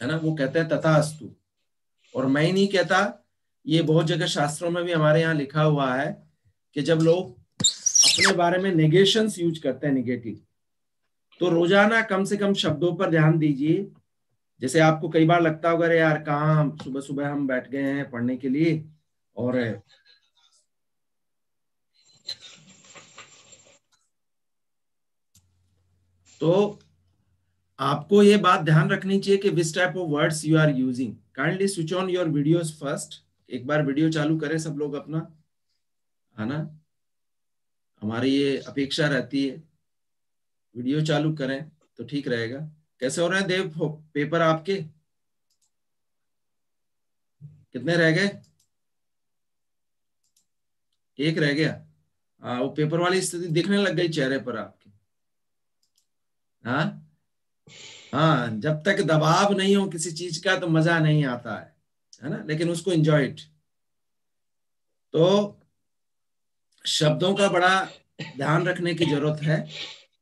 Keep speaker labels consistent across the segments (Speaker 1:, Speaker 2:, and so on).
Speaker 1: है ना, वो कहते हैं तथास्तु। और मैं ही नहीं कहता, ये बहुत जगह शास्त्रों में भी हमारे यहाँ लिखा हुआ है कि जब लोग अपने बारे में नेगेशंस यूज करते हैं, निगेटिव, तो रोजाना कम से कम शब्दों पर ध्यान दीजिए। जैसे आपको कई बार लगता होगा, अरे यार कहाँ सुबह सुबह हम बैठ गए हैं पढ़ने के लिए, और तो आपको ये बात ध्यान रखनी चाहिए कि which type of words you are using. Kindly switch on your videos first. एक बार वीडियो चालू करें सब लोग अपना, है ना, हमारी ये अपेक्षा रहती है, वीडियो चालू करें तो ठीक रहेगा। कैसे हो रहे हैं देव पेपर आपके, कितने रह गए? एक रह गया। हाँ, वो पेपर वाली स्थिति दिखने लग गई चेहरे पर आपके। हाँ हाँ, जब तक दबाव नहीं हो किसी चीज का तो मजा नहीं आता है ना, लेकिन उसको एंजॉय इट। तो शब्दों का बड़ा ध्यान रखने की जरूरत है,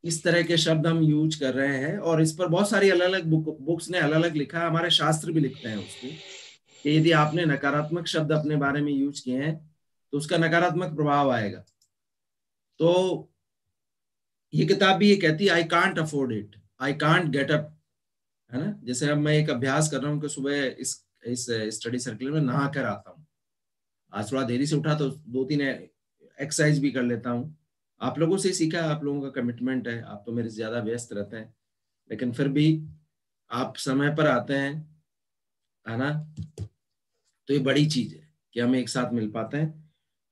Speaker 1: इस तरह के शब्द हम यूज कर रहे हैं, और इस पर बहुत सारी अलग अलग बुक्स ने अलग अलग लिखा है, हमारे शास्त्र भी लिखते हैं उसको, कि यदि आपने नकारात्मक शब्द अपने बारे में यूज किए हैं तो उसका नकारात्मक प्रभाव आएगा। तो ये किताब भी ये कहती है, I can't afford it, I can't get up, है ना। जैसे अब मैं एक अभ्यास कर रहा हूँ कि सुबह इस स्टडी सर्कल में नहा कर आता हूँ। आज थोड़ा देरी से उठा तो 2-3 एक्सरसाइज भी कर लेता हूँ। आप लोगों से सीखा, आप लोगों का कमिटमेंट है, आप तो मेरे से ज्यादा व्यस्त रहते हैं, लेकिन फिर भी आप समय पर आते हैं, है ना। तो ये बड़ी चीज है कि हम एक साथ मिल पाते हैं।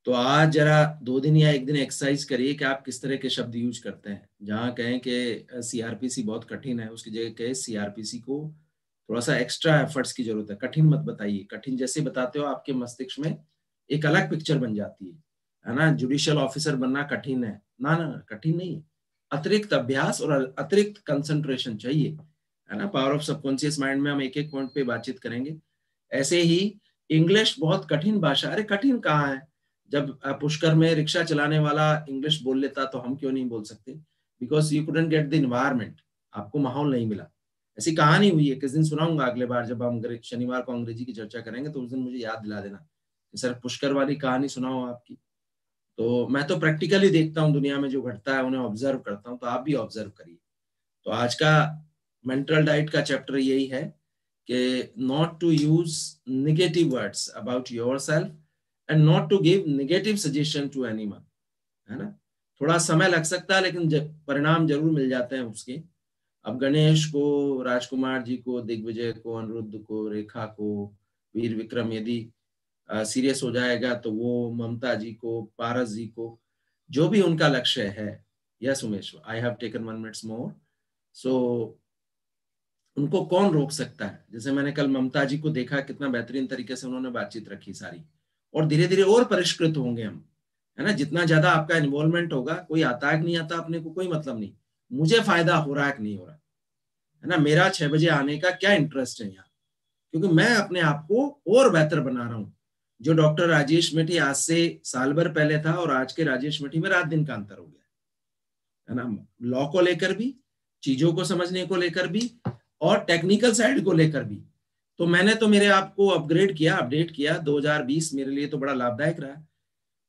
Speaker 1: तो आज जरा 2 दिन या एक दिन एक्सरसाइज करिए कि आप किस तरह के शब्द यूज करते हैं। जहाँ कहें कि सीआरपीसी बहुत कठिन है, उसकी जगह कहे सीआरपीसी को थोड़ा सा एक्स्ट्रा एफर्ट्स की जरूरत है। कठिन मत बताइए, कठिन जैसे बताते हो आपके मस्तिष्क में एक अलग पिक्चर बन जाती है ना। जुडिशियल ऑफिसर बनना कठिन है, ना ना, कठिन नहीं है। अतिरिक्त अभ्यास और अतिरिक्त कंसंट्रेशन चाहिए, है ना। पावर ऑफ सबकॉन्शियस माइंड में हम एक एक पॉइंट पे बातचीत करेंगे। ऐसे ही इंग्लिश बहुत कठिन भाषा, अरे कठिन कहाँ है, जब पुष्कर में रिक्शा चलाने वाला इंग्लिश बोल लेता तो हम क्यों नहीं बोल सकते? Because you couldn't get the environment, आपको माहौल नहीं मिला। ऐसी कहानी हुई है, किस दिन सुनाऊंगा, अगले बार जब हम शनिवार को अंग्रेजी की चर्चा करेंगे तो उस दिन मुझे याद दिला देना कि सर पुष्कर वाली कहानी सुनाओ आपकी। तो मैं तो प्रैक्टिकली देखता हूँ दुनिया में जो घटता है, उन्हें ऑब्जर्व करता हूँ, तो आप भी ऑब्जर्व करिए। तो आज का मेंटल डाइट का चैप्टर यही है कि not to use negative words about yourself and not to give negative suggestion to anyone, है ना। थोड़ा समय लग सकता है लेकिन परिणाम जरूर मिल जाते हैं उसके। अब गणेश को, राजकुमार जी को, दिग्विजय को, अनिरुद्ध को, रेखा को, वीर विक्रम यदि सीरियस हो जाएगा तो वो, ममता जी को, पारस जी को, जो भी उनका लक्ष्य है। Yes Umesh, I have taken 1 minutes more. So उनको कौन रोक सकता है? जैसे मैंने कल ममता जी को देखा, कितना बेहतरीन तरीके से उन्होंने बातचीत रखी सारी, और धीरे धीरे और परिष्कृत होंगे हम, है ना। जितना ज्यादा आपका इन्वॉल्वमेंट होगा, कोई आता है कि नहीं आता अपने को कोई मतलब नहीं, मुझे फायदा हो रहा है कि नहीं हो रहा, है ना। मेरा 6 बजे आने का क्या इंटरेस्ट है यहाँ, क्योंकि मैं अपने आप को और बेहतर बना रहा हूँ। जो डॉक्टर राजेश मेठी आज से साल भर पहले था और आज के राजेश मेठी में रात दिन का अंतर हो गया, है ना। लॉ को लेकर भी, चीजों को समझने को लेकर भी, और टेक्निकल साइड को लेकर भी। तो मैंने तो मेरे आप को अपग्रेड किया, अपडेट किया। 2020 मेरे लिए तो बड़ा लाभदायक रहा।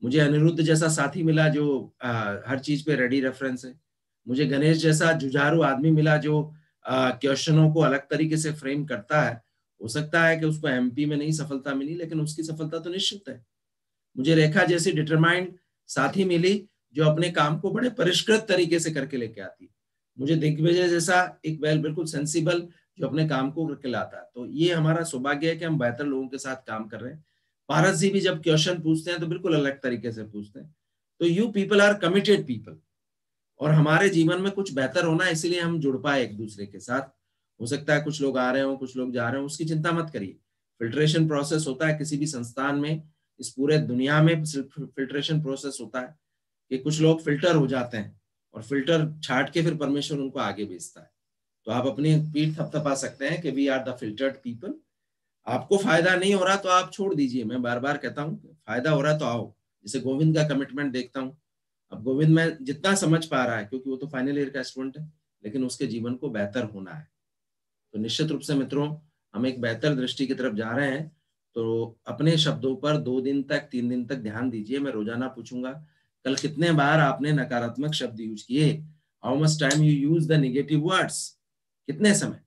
Speaker 1: मुझे अनिरुद्ध जैसा साथी मिला जो हर चीज पे रेडी रेफरेंस है। मुझे गणेश जैसा जुझारू आदमी मिला जो क्वेश्चनों को अलग तरीके से फ्रेम करता है। हो सकता है कि उसको एमपी में नहीं सफलता मिली, लेकिन उसकी सफलता तो निश्चित है। मुझे रेखा जैसी डिटरमाइंड साथी मिली जो अपने काम को बड़े परिष्कृत तरीके से करके लेके आती। मुझे दिग्विजय जैसा एक बिल्कुल सेंसिबल जो अपने काम को करके लाता है। तो ये हमारा सौभाग्य है कि हम बेहतर लोगों के साथ काम कर रहे हैं। पारस जी भी जब क्वेश्चन पूछते हैं तो बिल्कुल अलग तरीके से पूछते हैं। तो you people are committed people, और हमारे जीवन में कुछ बेहतर होना, इसीलिए हम जुड़ पाए एक दूसरे के साथ। हो सकता है कुछ लोग आ रहे हो, कुछ लोग जा रहे हो, उसकी चिंता मत करिए। फिल्ट्रेशन प्रोसेस होता है किसी भी संस्थान में, इस पूरे दुनिया में फिल्ट्रेशन प्रोसेस होता है कि कुछ लोग फिल्टर हो जाते हैं, और फिल्टर छाट के फिर परमेश्वर उनको आगे भेजता है। तो आप अपनी पीठ थपथपा सकते हैं कि we are the filtered people. आपको फायदा नहीं हो रहा तो आप छोड़ दीजिए। मैं बार बार कहता हूँ, फायदा हो रहा तो आओ। जैसे गोविंद का कमिटमेंट देखता हूँ, अब गोविंद में जितना समझ पा रहा है, क्योंकि वो तो फाइनल ईयर का स्टूडेंट है, लेकिन उसके जीवन को बेहतर होना है। तो निश्चित रूप से मित्रों, हम एक बेहतर दृष्टि की तरफ जा रहे हैं, तो अपने शब्दों पर 2 दिन तक 3 दिन तक ध्यान दीजिए। मैं रोजाना पूछूंगा कल कितने बार आपने नकारात्मक शब्द यूज किए, how much time you use the negative words, कितने समय,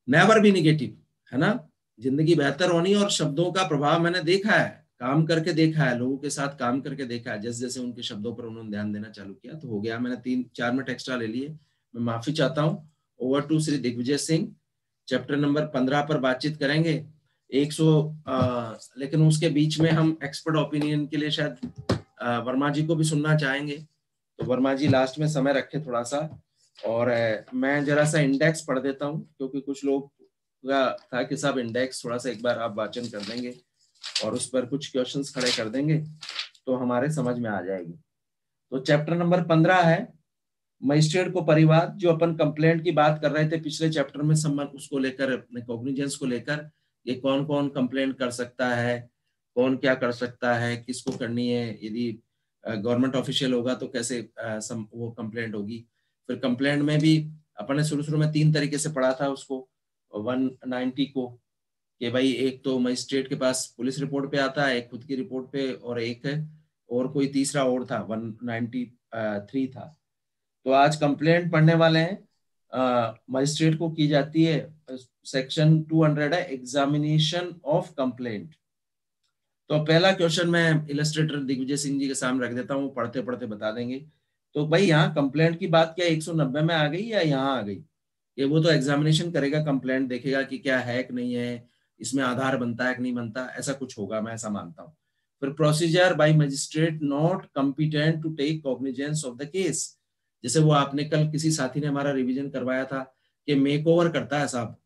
Speaker 1: नेवर बी नेगेटिव, है ना। जिंदगी बेहतर होनी, और शब्दों का प्रभाव मैंने देखा है, काम करके देखा है, लोगों के साथ काम करके देखा है, जैसे जैसे उनके शब्दों पर उन्होंने ध्यान देना चालू किया तो हो गया। मैंने 3-4 मिनट एक्स्ट्रा ले लिए, मैं माफी चाहता हूँ। Over to Shri Digvijay Singh. Chapter number 15 पर बातचीत करेंगे। 100 लेकिन उसके बीच में हम एक्सपर्ट ओपिनियन के लिए शायद वर्मा जी को भी सुनना चाहेंगे, तो वर्मा जी लास्ट में समय रखे थोड़ा सा। और मैं जरा सा इंडेक्स पढ़ देता हूँ, क्योंकि कुछ लोग का था कि साहब इंडेक्स थोड़ा सा एक बार आप वाचन कर देंगे और उस पर कुछ क्वेश्चंस खड़े कर देंगे तो हमारे समझ में आ जाएगी। तो चैप्टर नंबर 15 है मजिस्ट्रेट को परिवाद, जो अपन कंप्लेंट की बात कर रहे थे पिछले चैप्टर में, संबंध उसको लेकर, कॉग्निजेंस को लेकर, ये कौन कौन कंप्लेंट कर सकता है, कौन क्या कर सकता है, किसको करनी है, यदि गवर्नमेंट ऑफिशियल होगा तो कैसे वो कंप्लेंट होगी। फिर कंप्लेंट में भी अपन ने शुरू में 3 तरीके से पढ़ा था उसको, 190 को, कि भाई एक तो मजिस्ट्रेट के पास पुलिस रिपोर्ट पे आता है, एक खुद की रिपोर्ट पे, और एक और कोई तीसरा और था 193 था। तो आज कंप्लेंट पढ़ने वाले हैं, मजिस्ट्रेट को की जाती है, सेक्शन 200 है एग्जामिनेशन ऑफ कंप्लेंट। तो पहला क्वेश्चन मैं इलस्ट्रेटर दिग्विजय सिंह जी के सामने रख देता हूँ, पढ़ते पढ़ते बता देंगे। तो भाई यहाँ कंप्लेंट की बात क्या 190 में आ गई या यहाँ आ गई, ये वो तो एग्जामिनेशन करेगा, कंप्लेंट देखेगा कि क्या है कि नहीं है, इसमें आधार बनता है कि नहीं बनता, ऐसा कुछ होगा, मैं ऐसा मानता हूँ। फिर procedure by magistrate not competent to take cognizance of the case, जैसे वो आपने कल किसी साथी ने हमारा रिवीजन करवाया था कि मेक ओवर करता है साहब।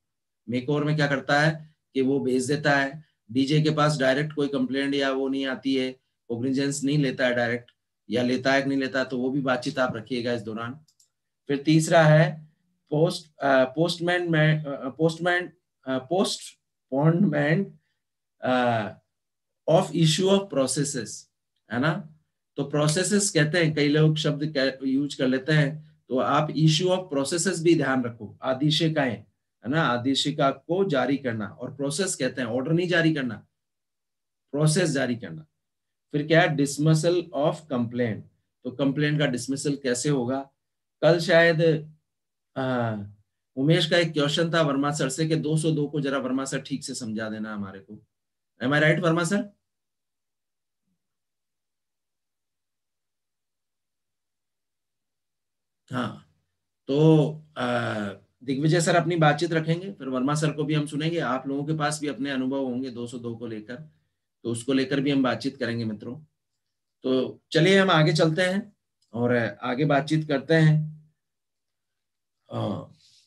Speaker 1: मेक ओवर में क्या करता है कि वो भेज देता है डीजे के पास, डायरेक्ट कोई कंप्लेंट या वो नहीं आती है, कॉग्निजेंस नहीं लेता है डायरेक्ट, या लेता है कि नहीं लेता, तो वो भी बातचीत आप रखिएगा इस दौरान। फिर तीसरा है postponement of issue of processes, है ना। तो प्रोसेसेस कहते हैं, कई लोग शब्द यूज कर लेते हैं, तो आप इश्यू ऑफ प्रोसेसेस भी ध्यान रखो। आदेशिकाएं, है ना, आदेशिका को जारी करना, और प्रोसेस कहते हैं ऑर्डर नहीं जारी करना, प्रोसेस जारी करना। फिर क्या है डिसमिसल ऑफ कंप्लेंट, तो कंप्लेंट का डिसमिसल कैसे होगा। कल शायद उमेश का एक क्वेश्चन था वर्मा सर से कि 202 को जरा वर्मा सर ठीक से समझा देना हमारे को। एम आई राइट वर्मा सर? हाँ, तो दिग्विजय सर अपनी बातचीत रखेंगे, फिर वर्मा सर को भी हम सुनेंगे। आप लोगों के पास भी अपने अनुभव होंगे 202 को लेकर, तो उसको लेकर भी हम बातचीत करेंगे मित्रों। तो चलिए हम आगे चलते हैं और आगे बातचीत करते हैं।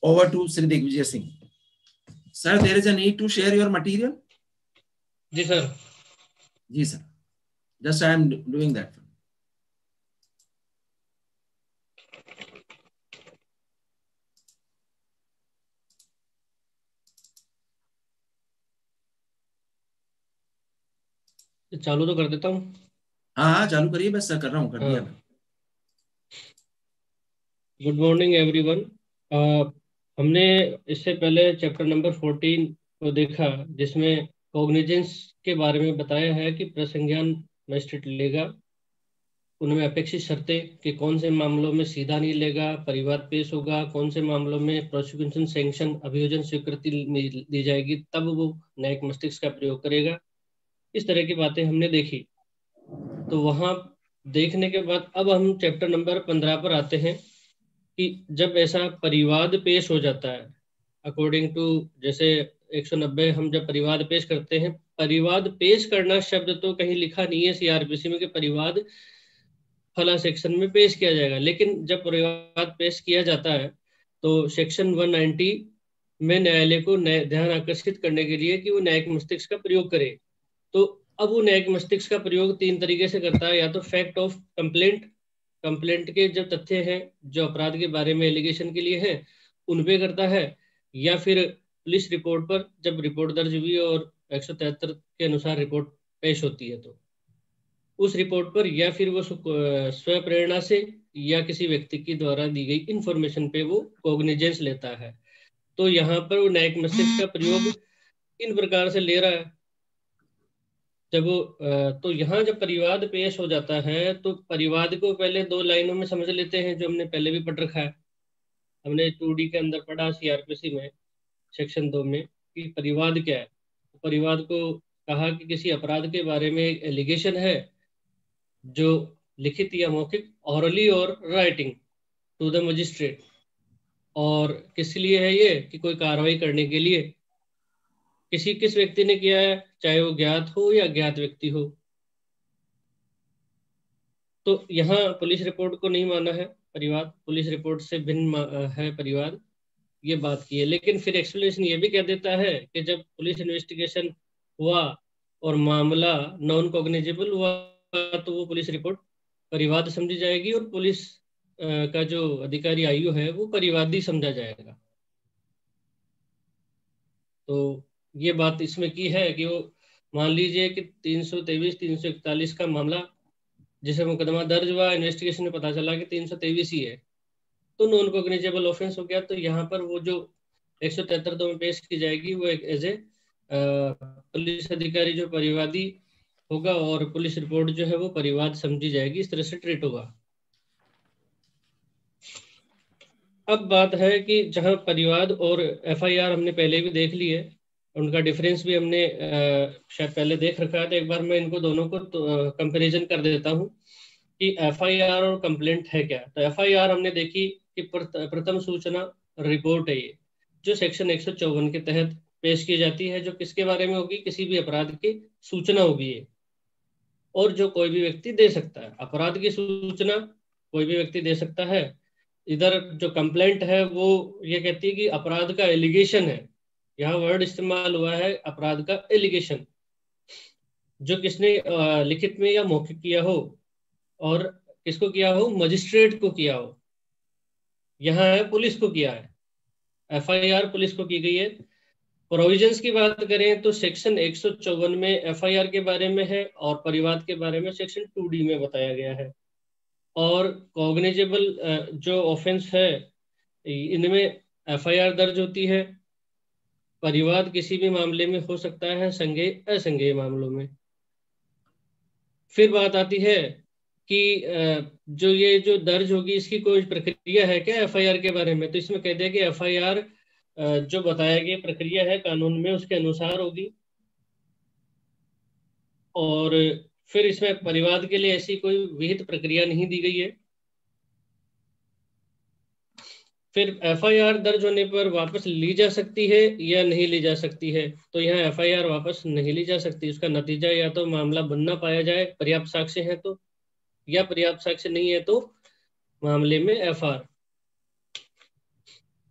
Speaker 1: Over to Shri Digvijay Singh sir, there is a need to share your material.
Speaker 2: जी सर।
Speaker 1: जी sir, just I am doing that.
Speaker 2: चालू तो कर देता हूँ।
Speaker 1: हाँ हाँ चालू करिए, बस सर कर रहा हूँ, कर दिया मैं।
Speaker 2: Good morning everyone. हमने इससे पहले चैप्टर नंबर 14 को देखा, जिसमें कॉग्निजेंस के बारे में बताया है कि प्रसंज्ञान मजिस्ट्रेट लेगा, उनमें अपेक्षित शर्तें कि कौन से मामलों में सीधा नहीं लेगा, परिवाद पेश होगा, कौन से मामलों में प्रोसिक्यूशन सैंक्शन अभियोजन स्वीकृति दी जाएगी, तब वो न्यायिक मस्तिष्क का प्रयोग करेगा। इस तरह की बातें हमने देखी। तो वहां देखने के बाद अब हम चैप्टर नंबर 15 पर आते हैं कि जब ऐसा परिवाद पेश हो जाता है, अकॉर्डिंग टू जैसे 190 हम जब परिवाद पेश करते हैं, परिवाद पेश करना शब्द तो कहीं लिखा नहीं है सीआरपीसी में कि परिवाद फला सेक्शन में पेश किया जाएगा, लेकिन जब परिवाद पेश किया जाता है तो सेक्शन 190 में न्यायालय को ध्यान आकर्षित करने के लिए कि वो न्यायिक मस्तिष्क का प्रयोग करे। तो अब वो न्यायिक मस्तिष्क का प्रयोग 3 तरीके से करता है, या तो फैक्ट ऑफ कंप्लेंट, कंप्लेंट के जो तथ्य हैं जो अपराध के बारे में एलिगेशन के लिए हैं उन पे करता है, या फिर पुलिस रिपोर्ट पर जब रिपोर्ट दर्ज हुई और 173 के अनुसार रिपोर्ट पेश होती है तो उस रिपोर्ट पर, या फिर वो स्व प्रेरणा से या किसी व्यक्ति के द्वारा दी गई इंफॉर्मेशन पे वो कॉग्निजेंस लेता है। तो यहाँ पर वो न्यायिक मस्तिष्क का प्रयोग इन प्रकार से ले रहा है। जब वो तो यहाँ जब परिवाद पेश हो जाता है तो परिवाद को पहले 2 लाइनों में समझ लेते हैं, जो हमने पहले भी पढ़ रखा है। हमने 2D के अंदर पढ़ा CRPC में सेक्शन 2 में कि परिवाद क्या है। परिवाद को कहा कि किसी अपराध के बारे में एक एलिगेशन है जो लिखित या मौखिक, ऑरली और राइटिंग टू द मजिस्ट्रेट। और किस लिए है ये? कि कोई कार्रवाई करने के लिए किस व्यक्ति ने किया है, चाहे वो ज्ञात हो या अज्ञात व्यक्ति हो। तो यहाँ पुलिस रिपोर्ट को नहीं माना है परिवाद, पुलिस रिपोर्ट से भिन्न है परिवाद, ये बात की है। लेकिन फिर एक्सप्लेनेशन ये भी कह देता है कि जब पुलिस इन्वेस्टिगेशन हुआ और मामला नॉन कॉग्निजेबल हुआ तो वो पुलिस रिपोर्ट परिवाद समझी जाएगी और पुलिस का जो अधिकारी आयु है वो परिवादी समझा जाएगा। तो ये बात इसमें की है कि वो मान लीजिए कि 323, 341 का मामला जिसे मुकदमा दर्ज हुआ, इन्वेस्टिगेशन में पता चला कि 323 ही है, तो नॉन कॉग्निजेबल ऑफेंस हो गया। तो यहाँ पर वो जो 173 में पेश की जाएगी वो एक एज ए पुलिस अधिकारी जो परिवादी होगा और पुलिस रिपोर्ट जो है वो परिवाद समझी जाएगी, इस तरह से ट्रीट होगा। अब बात है कि जहां परिवाद और FIR हमने पहले भी देख ली है, उनका डिफरेंस भी हमने शायद पहले देख रखा है, तो एक बार मैं इनको दोनों को कंपैरिजन कर देता हूं कि FIR और कंप्लेंट है क्या। तो FIR हमने देखी कि प्रथम सूचना रिपोर्ट है ये, जो सेक्शन 154 के तहत पेश की जाती है, जो किसके बारे में होगी? किसी भी अपराध की सूचना होगी ये, और जो कोई भी व्यक्ति दे सकता है। अपराध की सूचना कोई भी व्यक्ति दे सकता है। इधर जो कंप्लेंट है वो ये कहती है कि अपराध का एलिगेशन है, यहाँ वर्ड इस्तेमाल हुआ है अपराध का एलिगेशन, जो किसने लिखित में या मौखिक किया हो, और किसको किया हो? मजिस्ट्रेट को किया हो। यहाँ है पुलिस को किया है, FIR पुलिस को की गई है। प्रोविजंस की बात करें तो सेक्शन 154 में FIR के बारे में है और परिवाद के बारे में सेक्शन 2D में बताया गया है। और कॉग्निजेबल जो ऑफेंस है इनमें FIR दर्ज होती है, परिवाद किसी भी मामले में हो सकता है, संज्ञेय असंज्ञेय मामलों में। फिर बात आती है कि जो ये जो दर्ज होगी इसकी कोई प्रक्रिया है क्या FIR के बारे में? तो इसमें कहते हैं कि FIR जो बताया गया प्रक्रिया है कानून में उसके अनुसार होगी। और फिर इसमें परिवाद के लिए ऐसी कोई विहित प्रक्रिया नहीं दी गई है। फिर FIR दर्ज होने पर वापस ली जा सकती है या नहीं ली जा सकती है? तो यहाँ FIR वापस नहीं ली जा सकती। उसका नतीजा या तो मामला बनना पाया जाए पर्याप्त साक्ष्य है तो, या पर्याप्त साक्ष्य नहीं है तो मामले में FR।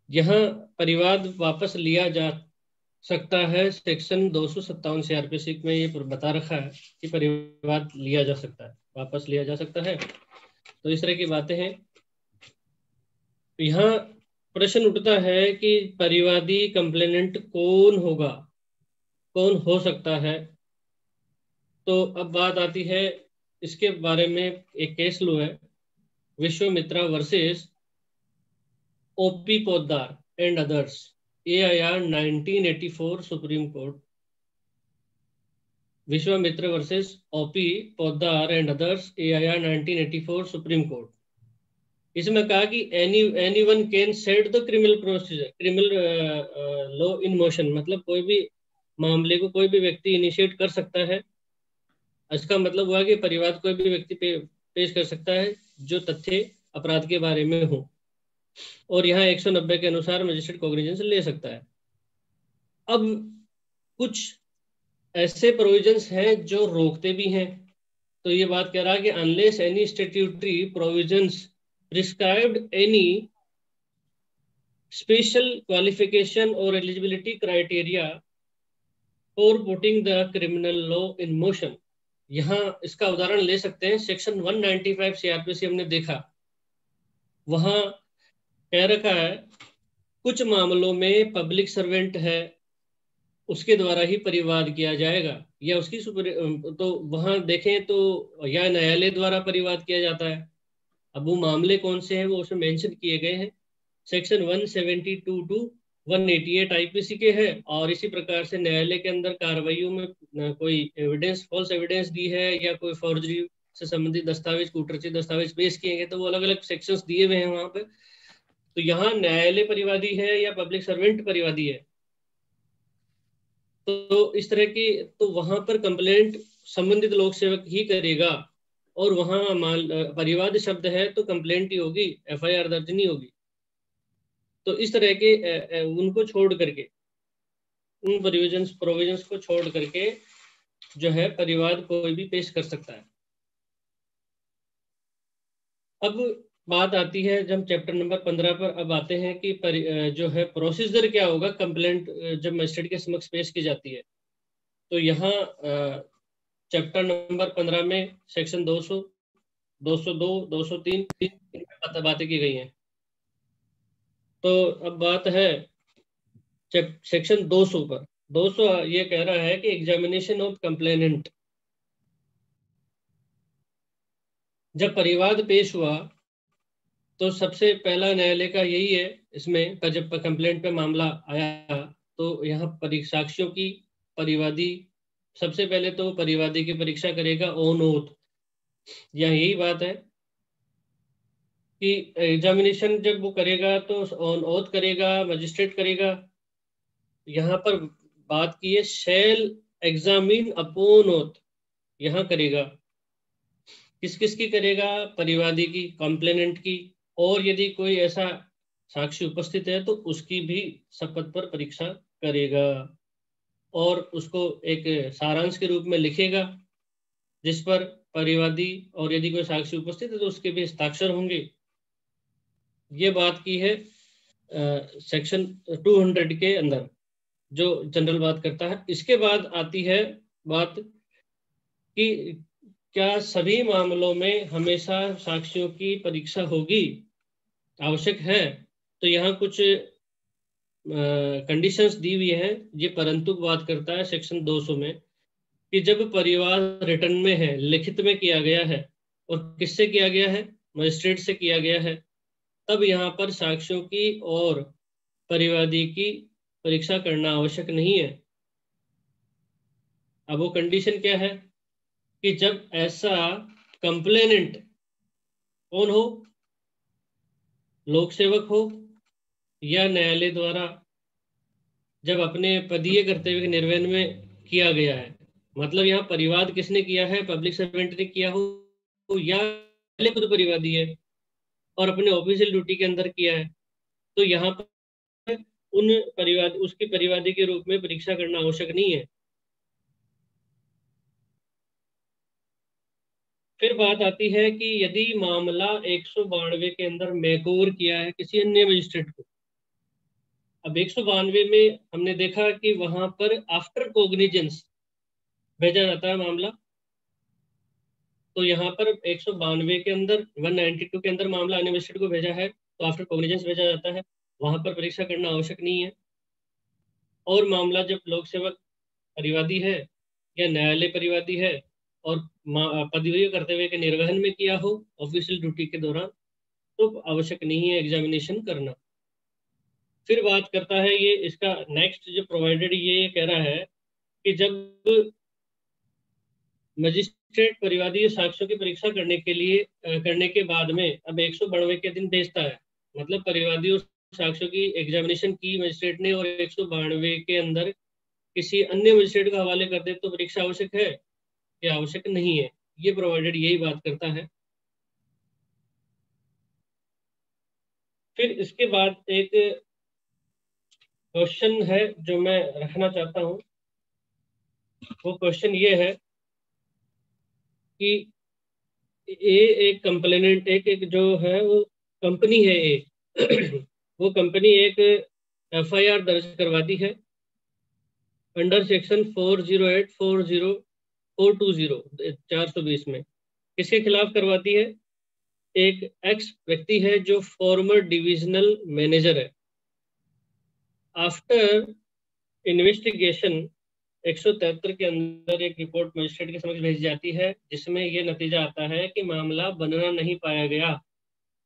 Speaker 2: यहाँ परिवाद वापस लिया जा सकता है, सेक्शन 257 CRPC में ये बता रखा है कि परिवाद लिया जा सकता है, वापस लिया जा सकता है। तो इस तरह की बातें हैं। यहाँ प्रश्न उठता है कि परिवादी कंप्लेनेंट कौन होगा, कौन हो सकता है? तो अब बात आती है इसके बारे में, एक केस लो है Vishwamitra versus OP Poddar and others, AIR 1984 supreme court. Vishwamitra versus OP Poddar and others, AIR 1984 supreme court. इसमें कहा कि anyone can set the criminal procedure, criminal law in motion, मतलब कोई भी मामले को कोई भी व्यक्ति इनिशिएट कर सकता है। इसका मतलब हुआ कि परिवाद कोई भी व्यक्ति पेश कर सकता है जो तथ्य अपराध के बारे में हो, और यहाँ 190 के अनुसार मजिस्ट्रेट कॉग्निजेंस ले सकता है। अब कुछ ऐसे प्रोविजंस हैं जो रोकते भी हैं। तो ये बात कह रहा है कि unless any statutory provisions prescribed any special qualification और eligibility criteria for putting the criminal law in motion. यहाँ इसका उदाहरण ले सकते हैं, सेक्शन 195 CRPC हमने देखा, वहां कह रखा है कुछ मामलों में पब्लिक सर्वेंट है उसके द्वारा ही परिवाद किया जाएगा, या उसकी तो वहां देखें तो या न्यायालय द्वारा परिवाद किया जाता है। अब वो मामले कौन से हैं वो उसमें मेंशन किए गए हैं, सेक्शन 172 टू 188 आईपीसी के है, और इसी प्रकार से न्यायालय के अंदर कार्रवाइयों में कोई एविडेंस, फॉल्स एविडेंस दी है या कोई फॉर्जरी से संबंधित दस्तावेज, कूटरची दस्तावेज पेश किए गए, तो वो अलग अलग सेक्शंस दिए हुए हैं वहां पे। तो यहाँ न्यायालय परिवादी है या पब्लिक सर्वेंट परिवादी है, तो इस तरह की, तो वहां पर कंप्लेंट संबंधित लोक सेवक ही करेगा, और वहां परिवाद शब्द है तो कंप्लेंट ही होगी, एफआईआर दर्ज नहीं होगी। तो इस तरह के उनको छोड़ करके, उन प्रोविजंस को छोड़ करके जो है परिवाद कोई भी पेश कर सकता है। अब बात आती है जब चैप्टर नंबर 15 पर अब आते हैं कि जो है प्रोसीजर क्या होगा कंप्लेंट जब मजिस्ट्रेट के समक्ष पेश की जाती है। तो यहाँ चैप्टर नंबर 15 में सेक्शन 200, 202, 203 बातें की गई हैं। तो अब बात है सेक्शन 200 पर। 200 ये कह रहा है कि एग्जामिनेशन ऑफ कंप्लेनेंट, जब परिवाद पेश हुआ तो सबसे पहला न्यायालय का यही है इसमें, जब कंप्लेंट पे मामला आया तो यहाँ साक्ष्यों की परिवादी सबसे पहले तो परिवादी की परीक्षा करेगा ऑन ओथ। यहाँ यही बात है कि एग्जामिनेशन जब वो करेगा तो ऑन ओथ करेगा, मजिस्ट्रेट करेगा। यहाँ पर बात की है शैल एग्जामिन अपॉन ओथ, यहाँ करेगा। किस किस की करेगा? परिवादी की, कंप्लेनेंट की, और यदि कोई ऐसा साक्षी उपस्थित है तो उसकी भी शपथ पर परीक्षा करेगा, और उसको एक सारांश के रूप में लिखेगा जिस पर परिवादी और यदि कोई साक्षी उपस्थित है तो उसके भी हस्ताक्षर होंगे। ये बात की है सेक्शन 200 के अंदर, जो जनरल बात करता है। इसके बाद आती है बात कि क्या सभी मामलों में हमेशा साक्ष्यों की परीक्षा होगी, आवश्यक है? तो यहाँ कुछ कंडीशंस दी हुई हैं। ये परंतु बात करता है सेक्शन 200 में कि जब परिवाद रिटर्न में है, लिखित में किया गया है, और किससे किया गया है? मजिस्ट्रेट से किया गया है, तब यहाँ पर साक्ष्यों की और परिवादी की परीक्षा करना आवश्यक नहीं है। अब वो कंडीशन क्या है कि जब ऐसा कंप्लेनेंट कौन हो, लोक सेवक हो या न्यायालय द्वारा जब अपने पदीय कर्तव्य के निर्वहन में किया गया है, मतलब यहाँ परिवाद किसने किया है? पब्लिक सर्वेंट ने किया हो, या खुद परिवादी है और अपने ऑफिशियल ड्यूटी के अंदर किया है, तो यहाँ पर उन उसकी परिवादी के रूप में परीक्षा करना आवश्यक नहीं है। फिर बात आती है कि यदि मामला 192 के अंदर मैकोर किया है किसी अन्य मजिस्ट्रेट को। अब 192 में हमने देखा कि वहां पर आफ्टर कोग्निजेंस भेजा जाता है मामला, तो यहाँ पर 192 के अंदर 192 के अंदर मामला अन्य मजिस्ट्रेट को भेजा है तो आफ्टर कोग्निजेंस भेजा जाता है, वहां पर परीक्षा करना आवश्यक नहीं है। और मामला जब लोक सेवक परिवादी है या न्यायालय परिवादी है और पदवी कर्तव्य के निर्वहन में किया हो ऑफिशियल ड्यूटी के दौरान, तो आवश्यक नहीं है एग्जामिनेशन करना। फिर बात करता है ये इसका नेक्स्ट जो प्रोवाइडेड, ये कह रहा है कि जब मजिस्ट्रेट परिवादी साक्ष्यों की परीक्षा करने के लिए करने के बाद में अब 192 के दिन भेजता है, मतलब परिवादी और साक्ष्यों की एग्जामिनेशन की मजिस्ट्रेट ने और 192 के अंदर किसी अन्य मजिस्ट्रेट का हवाले कर दे तो परीक्षा आवश्यक है या आवश्यक नहीं है, ये प्रोवाइडेड यही बात करता है। फिर इसके बाद एक क्वेश्चन है जो मैं रखना चाहता हूं, वो क्वेश्चन ये है कि एक कंप्लेनेंट एक जो है वो कंपनी है वो कंपनी एक एफआईआर दर्ज करवाती है अंडर सेक्शन 408 420 420 में। किसके खिलाफ करवाती है? एक एक्स व्यक्ति है जो फॉर्मर डिविजनल मैनेजर है। आफ्टर इन्वेस्टिगेशन 173 के अंदर एक रिपोर्ट मजिस्ट्रेट के समक्ष भेजी जाती है जिसमें यह नतीजा आता है कि मामला बनना नहीं पाया गया।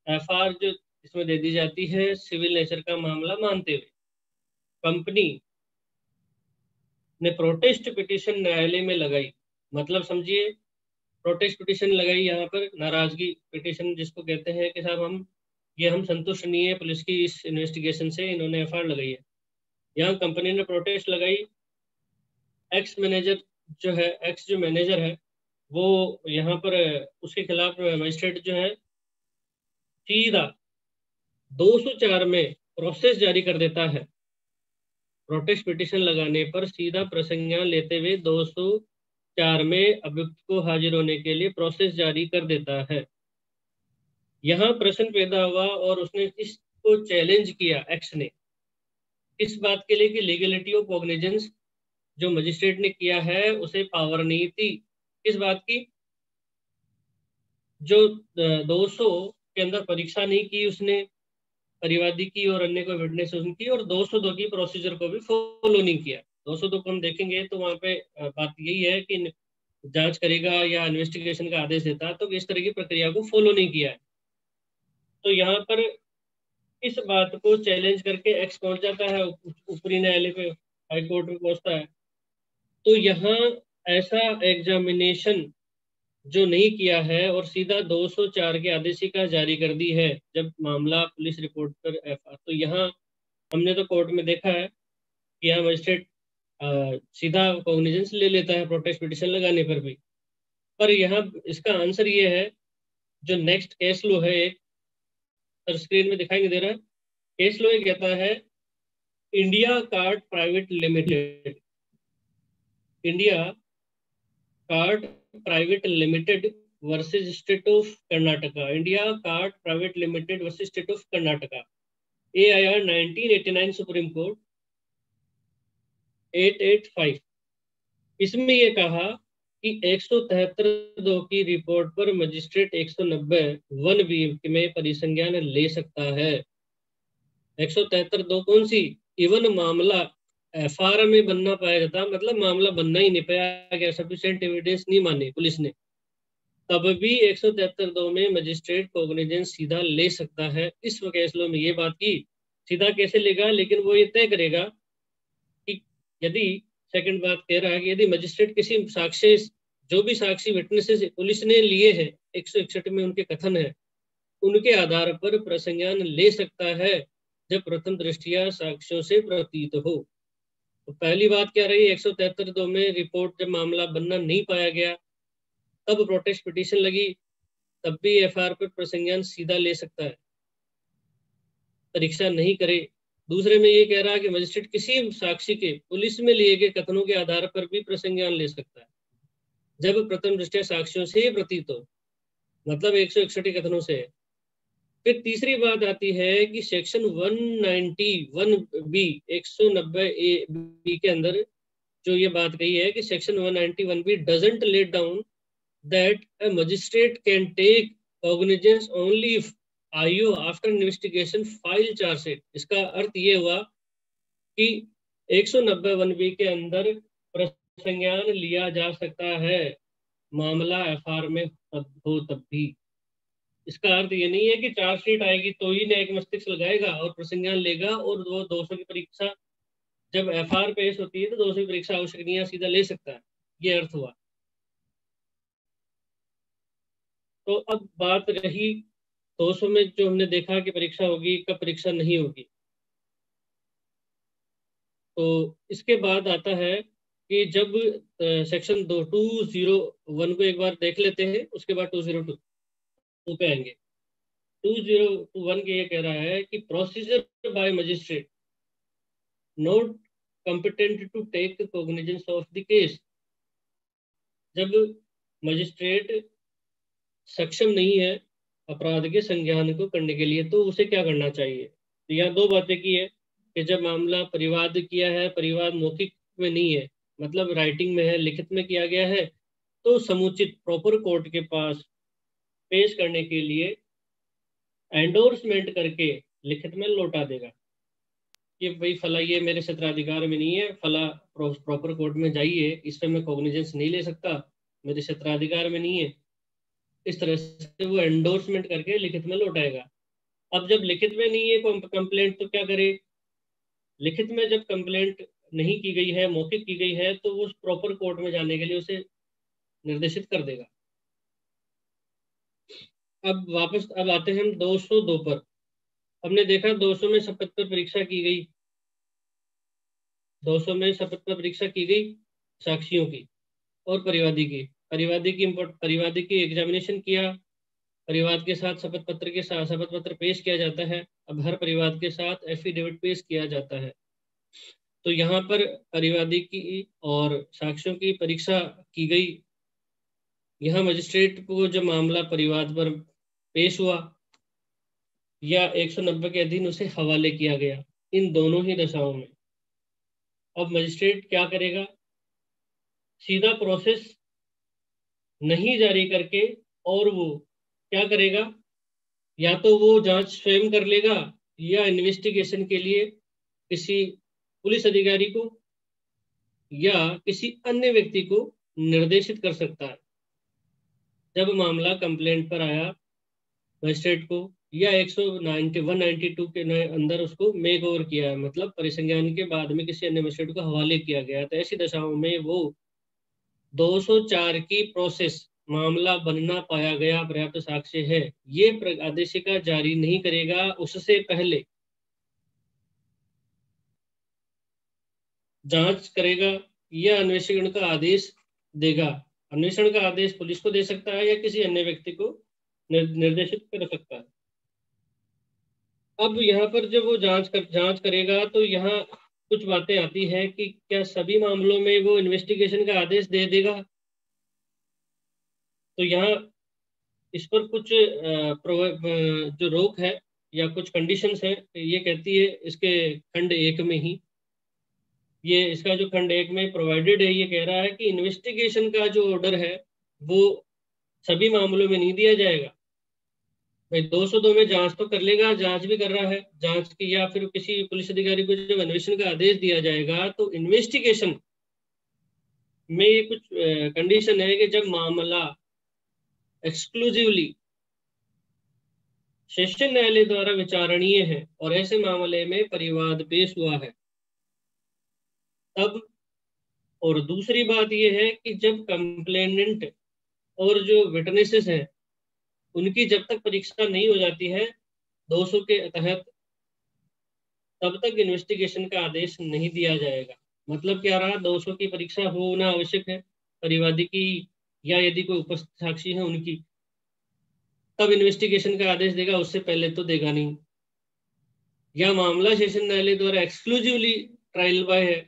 Speaker 2: एफआईआर जो इसमें दे दी जाती है सिविल नेचर का मामला मानते हुए। कंपनी ने प्रोटेस्ट पिटीशन न्यायालय में लगाई, मतलब समझिए प्रोटेस्ट पिटीशन लगाई यहाँ पर, नाराजगी पिटीशन जिसको कहते हैं कि साहब हम संतुष्ट नहीं है पुलिस की इस इन्वेस्टिगेशन से, इन्होंने एफआईआर लगाई है। यहाँ कंपनी ने प्रोटेस्ट लगाई, एक्स जो मैनेजर है वो यहाँ पर उसके खिलाफ मजिस्ट्रेट जो है सीधा 204 में प्रोसेस जारी कर देता है। प्रोटेस्ट पिटीशन लगाने पर सीधा प्रसंज्ञान लेते हुए 204 में अभियुक्त को हाजिर होने के लिए प्रोसेस जारी कर देता है। यहाँ प्रश्न पैदा हुआ और उसने इसको चैलेंज किया एक्स ने, इस बात के लिए कि लीगलिटी ऑफ कॉग्निजेंस जो मजिस्ट्रेट ने किया है उसे पावर नहीं थी। इस बात की जो 200 के अंदर परीक्षा नहीं की उसने, परिवादी की और अन्य को विटनेस उनकी, और 202 की प्रोसीजर को भी फॉलो नहीं किया। 202 को हम देखेंगे तो वहां पे बात यही है कि जांच करेगा या इन्वेस्टिगेशन का आदेश देता, तो इस तरह की प्रक्रिया को फॉलो नहीं किया है। तो यहाँ पर इस बात को चैलेंज करके एक्स पहुंच जाता है ऊपरी न्यायालय पे, हाई कोर्ट में पहुंचता है। तो यहाँ ऐसा एग्जामिनेशन जो नहीं किया है और सीधा 204 के आदेशिका जारी कर दी है जब मामला पुलिस रिपोर्ट पर एफआईआर, तो यहाँ हमने तो कोर्ट में देखा है कि यहाँ मजिस्ट्रेट सीधा कॉग्निजेंस ले लेता है प्रोटेस्ट पिटिशन लगाने पर भी। पर यहाँ इसका आंसर ये है, जो नेक्स्ट केस लो है एक, सर स्क्रीन में दिखाई नहीं दे रहा है, केस लो ये कहता है India card private limited, India card private limited versus state of Karnataka, India card private limited versus state of Karnataka, AIR 1989 supreme court 885। इसमें यह कहा कि 173(2) की रिपोर्ट पर मजिस्ट्रेट 190(1)B में परिसंज्ञान ले सकता है। 173(2) कौन सी? इवन मामला एफआईआर में बनना पाया जाता, मतलब मामला बनना ही नहीं पाया गया, सफिशिएंट एविडेंस नहीं माने पुलिस ने, तब भी 173(2) में मजिस्ट्रेट कॉग्निजेंस सीधा ले सकता है। इस केस लो में ये बात की, सीधा कैसे लेगा, लेकिन वो ये तय करेगा कि यदि, सेकंड बात कह रहा है कि यदि मजिस्ट्रेट किसी साक्ष्य, जो भी साक्षी विटनेसेस पुलिस ने लिए हैं 161 में उनके कथन है, उनके आधार पर प्रसंज्ञान ले सकता है जब प्रथम दृष्टिया साक्ष्यों से प्रतीत हो। तो पहली बात क्या रही, 173(2) में रिपोर्ट जब मामला बनना नहीं पाया गया तब प्रोटेस्ट पिटीशन लगी, तब भी एफआईआर पर प्रसंज्ञान सीधा ले सकता है, परीक्षा नहीं करे। दूसरे में ये कह रहा है कि मजिस्ट्रेट किसी साक्षी के पुलिस में लिए गए कथनों के आधार पर भी प्रसंज्ञान ले सकता है जब प्रथम दृष्टया साक्ष्यों से प्रतीत हो, मतलब 161 कथनों से। फिर तीसरी बात आती है कि सेक्शन 191B 190A के अंदर जो ये बात कही है कि section 191B doesn't let down that a magistrate can take cognizance only if IO after investigation file chargesheet. इसका अर्थ ये हुआ कि 190(1)B के अंदर प्रसंज्ञान लिया जा सकता है मामला एफआईआर में हो तब भी। इसका अर्थ ये नहीं है कि चार्जशीट आएगी तो ही न्यायिक मस्तिष्क लगाएगा और प्रसंज्ञान लेगा, और वो 200 की परीक्षा जब एफआईआर पेश होती है तो 200 की परीक्षा आवश्यक नहीं है, सीधा ले सकता है, ये अर्थ हुआ। तो अब बात रही 200 में जो हमने देखा कि परीक्षा होगी, कब परीक्षा नहीं होगी। तो इसके बाद आता है कि जब सेक्शन 201 को एक बार देख लेते हैं, उसके बाद 202 पे आएंगे। 201 के ये कह रहा है कि procedure by magistrate not competent to take cognizance of the case. जब मजिस्ट्रेट सक्षम नहीं है अपराध के संज्ञान को करने के लिए, तो उसे क्या करना चाहिए। तो यहाँ दो बातें की है कि जब मामला परिवाद किया है, परिवाद मौखिक में नहीं है, मतलब राइटिंग में है, लिखित में किया गया है, तो समुचित प्रॉपर कोर्ट के पास पेश करने के लिए एंडोर्समेंट करके लिखित में लौटा देगा कि भाई फला ये मेरे क्षेत्राधिकार में नहीं है, फला प्रॉपर कोर्ट में जाइए, इस पर मैं कॉग्निजेंस नहीं ले सकता, मेरे क्षेत्राधिकार में नहीं है। इस तरह से वो एंडोर्समेंट करके लिखित में लौटाएगा। अब जब लिखित में नहीं है कंप्लेंट तो क्या करे, लिखित में जब कंप्लेंट नहीं की गई है, मौखिक की गई है, तो वो प्रॉपर कोर्ट में जाने के लिए उसे निर्देशित कर देगा। अब आते हैं हम 202 पर। हमने देखा 200 में शपथ पर परीक्षा की गई, 200 में शपथ पर परीक्षा की गई साक्षियों की और परिवादी की एग्जामिनेशन किया। परिवाद के साथ शपथ पत्र पेश किया जाता है। अब हर परिवाद के साथ एफिडेविट पेश किया जाता है। तो यहाँ पर परिवादी की और साक्ष्यों की परीक्षा की गई। यहाँ मजिस्ट्रेट को जब मामला परिवाद पर पेश हुआ या 190 के अधीन उसे हवाले किया गया, इन दोनों ही दशाओं में अब मजिस्ट्रेट क्या करेगा? सीधा प्रोसेस नहीं जारी करके और वो क्या करेगा? या तो वो जांच स्वयं कर लेगा या इन्वेस्टिगेशन के लिए किसी पुलिस अधिकारी को या किसी अन्य व्यक्ति को निर्देशित कर सकता है। जब मामला कंप्लेंट पर आया मजिस्ट्रेट को या 192 के अंदर उसको मेक ओवर किया है, मतलब परिसंज्ञान के बाद में किसी अन्य मजिस्ट्रेट को हवाले किया गया, तो ऐसी दशाओं में वो 204 की प्रोसेस मामला बनना पाया गया पर्याप्त साक्ष्य है, ये आदेशिका जारी नहीं करेगा। उससे पहले जांच करेगा या अन्वेषण का आदेश देगा। अन्वेषण का आदेश पुलिस को दे सकता है या किसी अन्य व्यक्ति को निर्देशित कर सकता है। अब यहाँ पर जब वो जांच करेगा तो यहाँ कुछ बातें आती है कि क्या सभी मामलों में वो इन्वेस्टिगेशन का आदेश दे देगा? तो यहाँ इस पर कुछ जो रोक है या कुछ कंडीशंस है, ये कहती है इसके खंड 1 में ही, ये इसका जो खंड 1 में प्रोवाइडेड है, ये कह रहा है कि इन्वेस्टिगेशन का जो ऑर्डर है वो सभी मामलों में नहीं दिया जाएगा। भाई 202 में जांच तो कर लेगा, जांच भी कर रहा है, जांच की या फिर किसी पुलिस अधिकारी को जब अन्वेषण का आदेश दिया जाएगा तो इन्वेस्टिगेशन में ये कुछ कंडीशन है कि जब मामला एक्सक्लूसिवली सेशन न्यायालय द्वारा विचारणीय है और ऐसे मामले में परिवाद पेश हुआ है तब। और दूसरी बात यह है कि जब कंप्लेनेंट और जो विटनेसेस हैं उनकी जब तक परीक्षा नहीं हो जाती है 200 के तहत, तब तक इन्वेस्टिगेशन का आदेश नहीं दिया जाएगा। मतलब क्या रहा? 200 की परीक्षा होना आवश्यक है परिवादी की या यदि कोई उपस्थित साक्षी है उनकी, तब इन्वेस्टिगेशन का आदेश देगा, उससे पहले तो देगा नहीं। या मामला सेशन न्यायालय द्वारा एक्सक्लूसिवली ट्रायल बाय है,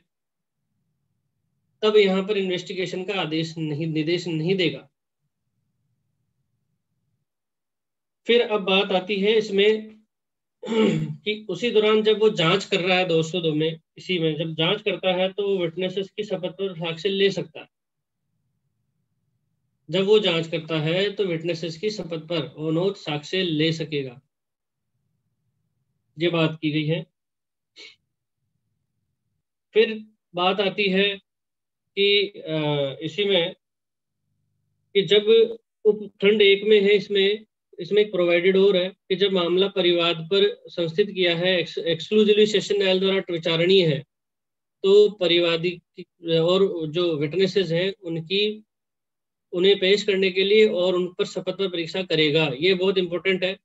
Speaker 2: तब यहाँ पर इन्वेस्टिगेशन का निर्देश नहीं देगा। फिर अब बात आती है इसमें कि उसी दौरान जब वो जांच कर रहा है 202 में, इसी में जब जांच करता है तो वो विटनेसेस की शपथ पर साक्ष्य ले सकता है। जब वो जांच करता है तो विटनेसेस की शपथ पर ऑन ओथ साक्ष्य ले सकेगा, ये बात की गई है। फिर बात आती है कि इसी में कि जब उपखंड 1 में है, इसमें एक प्रोवाइडेड और है कि जब मामला परिवाद पर संस्थित किया है, एक्सक्लूसिवली सेशन न्यायालय द्वारा विचारणीय है, तो परिवादी और जो विटनेसेस हैं उन्हें पेश करने के लिए और उन पर शपथ पर परीक्षा करेगा। ये बहुत इंपॉर्टेंट है।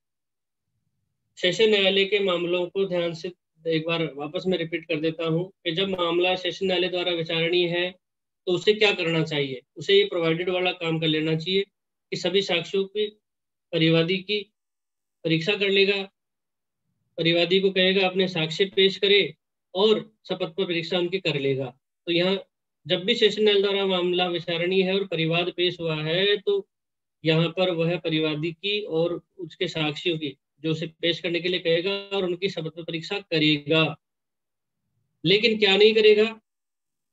Speaker 2: सेशन न्यायालय के मामलों को ध्यान से एक बार वापस मैं रिपीट कर देता हूँ कि जब मामला सेशन न्यायालय द्वारा विचारणीय है तो उसे क्या करना चाहिए? उसे ये प्रोवाइडेड वाला काम कर लेना चाहिए कि सभी साक्ष्यों की परिवादी की परीक्षा कर लेगा, परिवादी को कहेगा अपने साक्ष्य पेश करे और शपथ पर परीक्षा उनकी कर लेगा। तो यहाँ जब भी सेशन न्यायालय द्वारा मामला विचारणीय है और परिवाद पेश हुआ है तो यहाँ पर वह परिवादी की और उसके साक्षियों की जो उसे पेश करने के लिए कहेगा और उनकी शपथ पर परीक्षा करेगा। लेकिन क्या नहीं करेगा?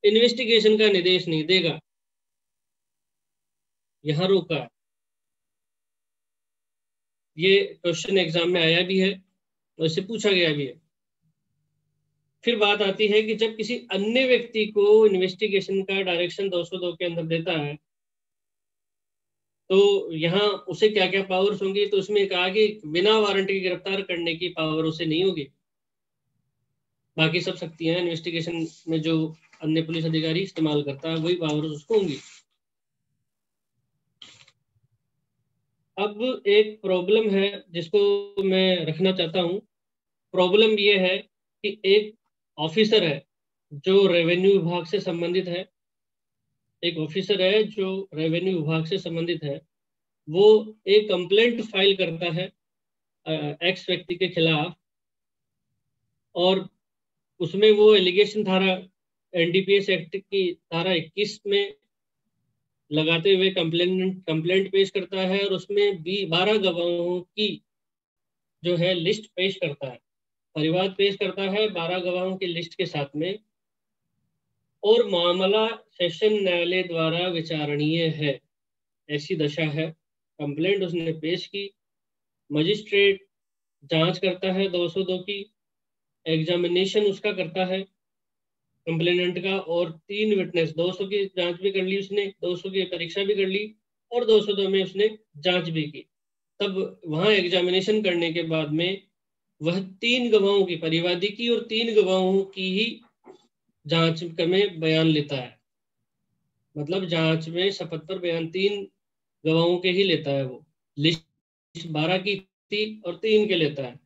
Speaker 2: इन्वेस्टिगेशन का निर्देश नहीं देगा। यहाँ रोका है। ये क्वेश्चन एग्जाम में आया भी है और इससे पूछा गया भी है। फिर बात आती है कि जब किसी अन्य व्यक्ति को इन्वेस्टिगेशन का डायरेक्शन 202 के अंदर देता है तो यहाँ उसे क्या क्या पावर्स होंगी? तो उसमें कहा कि बिना वारंट की गिरफ्तार करने की पावर उसे नहीं होगी। बाकी सब शक्तियां इन्वेस्टिगेशन में जो अन्य पुलिस अधिकारी इस्तेमाल करता है वही पावर्स उसको होंगी। अब एक प्रॉब्लम है जिसको मैं रखना चाहता हूँ। प्रॉब्लम ये है कि एक ऑफिसर है जो रेवेन्यू विभाग से संबंधित है, एक ऑफिसर है जो रेवेन्यू विभाग से संबंधित है, वो एक कंप्लेंट फाइल करता है एक्स व्यक्ति के खिलाफ, और उसमें वो एलिगेशन धारा एनडीपीएस एक्ट की धारा 21 में लगाते हुए कंप्लेंट पेश करता है, और उसमें 12 गवाहों की जो है लिस्ट पेश करता है, परिवाद पेश करता है 12 गवाहों की लिस्ट के साथ में, और मामला सेशन न्यायालय द्वारा विचारणीय है, ऐसी दशा है। कंप्लेंट उसने पेश की, मजिस्ट्रेट जांच करता है 202 की, एग्जामिनेशन उसका करता है कंप्लेनेंट का, और 3 विटनेस 200 की जांच भी कर ली उसने, 200 की परीक्षा भी कर ली, और 202 में उसने जांच भी की। तब वहां एग्जामिनेशन करने के बाद में वह 3 गवाहों की, परिवादी की और 3 गवाहों की ही जांच में बयान लेता है। मतलब जांच में शपथ पर बयान 3 गवाहों के ही लेता है वो। लिस्ट 12 की थी और 3 के लेता है।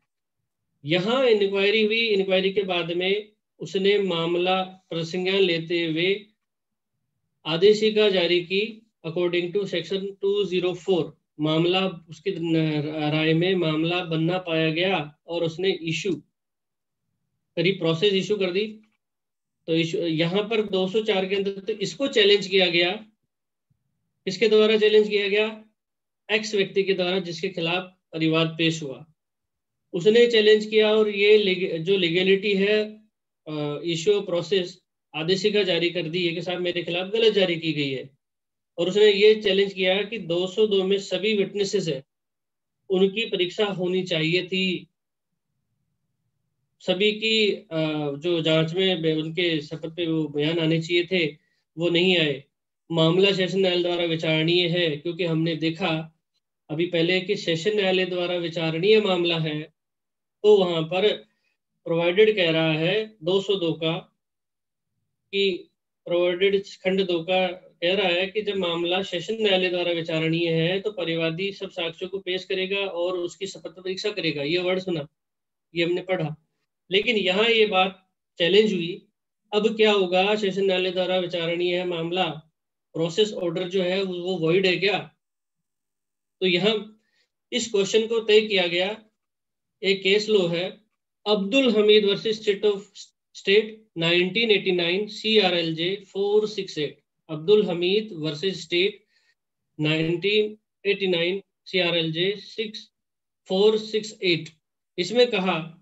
Speaker 2: यहाँ इंक्वायरी हुई, इंक्वायरी के बाद में उसने मामला प्रसंज्ञान लेते हुए आदेशिका जारी की अकॉर्डिंग टू सेक्शन 204। मामला उसकी राय में मामला बनना पाया गया और उसने इशू करी, प्रोसेस इशू कर दी। तो यहाँ पर 204 के अंदर तो इसको चैलेंज किया गया, किसके द्वारा चैलेंज किया गया? एक्स व्यक्ति के द्वारा जिसके खिलाफ परिवाद पेश हुआ, उसने चैलेंज किया, और ये जो लीगलिटी है इशू प्रोसेस आदेशिका जारी कर दी है कि साहब मेरे खिलाफ गलत जारी की गई है। और उसने ये चैलेंज किया कि 202 में सभी विटनेसेस है उनकी परीक्षा होनी चाहिए थी, सभी की जो जांच में उनके शपथ पे वो बयान आने चाहिए थे, वो नहीं आए। मामला सेशन न्यायालय द्वारा विचारणीय है, क्योंकि हमने देखा अभी पहले कि सेशन न्यायालय द्वारा विचारणीय मामला है, तो वहां पर प्रोवाइडेड कह रहा है 202 का कि प्रोवाइडेड खंड 2 का कह रहा है कि जब मामला सेशन न्यायालय द्वारा विचारणीय है तो परिवादी सब साक्ष्यों को पेश करेगा और उसकी शपथ परीक्षा करेगा। ये वर्ड सुना, ये हमने पढ़ा। लेकिन यहाँ ये बात चैलेंज हुई, अब क्या होगा? सेशन न्यायालय द्वारा विचारणीय है मामला, प्रोसेस ऑर्डर जो है वो वॉइड है क्या? तो यहाँ इस क्वेश्चन को तय किया गया। एक केस लो है Abdul Hamid versus state of state 1989 CRLJ 468। Abdul Hamid versus state 1989 CRLJ 6468। इसमें कहा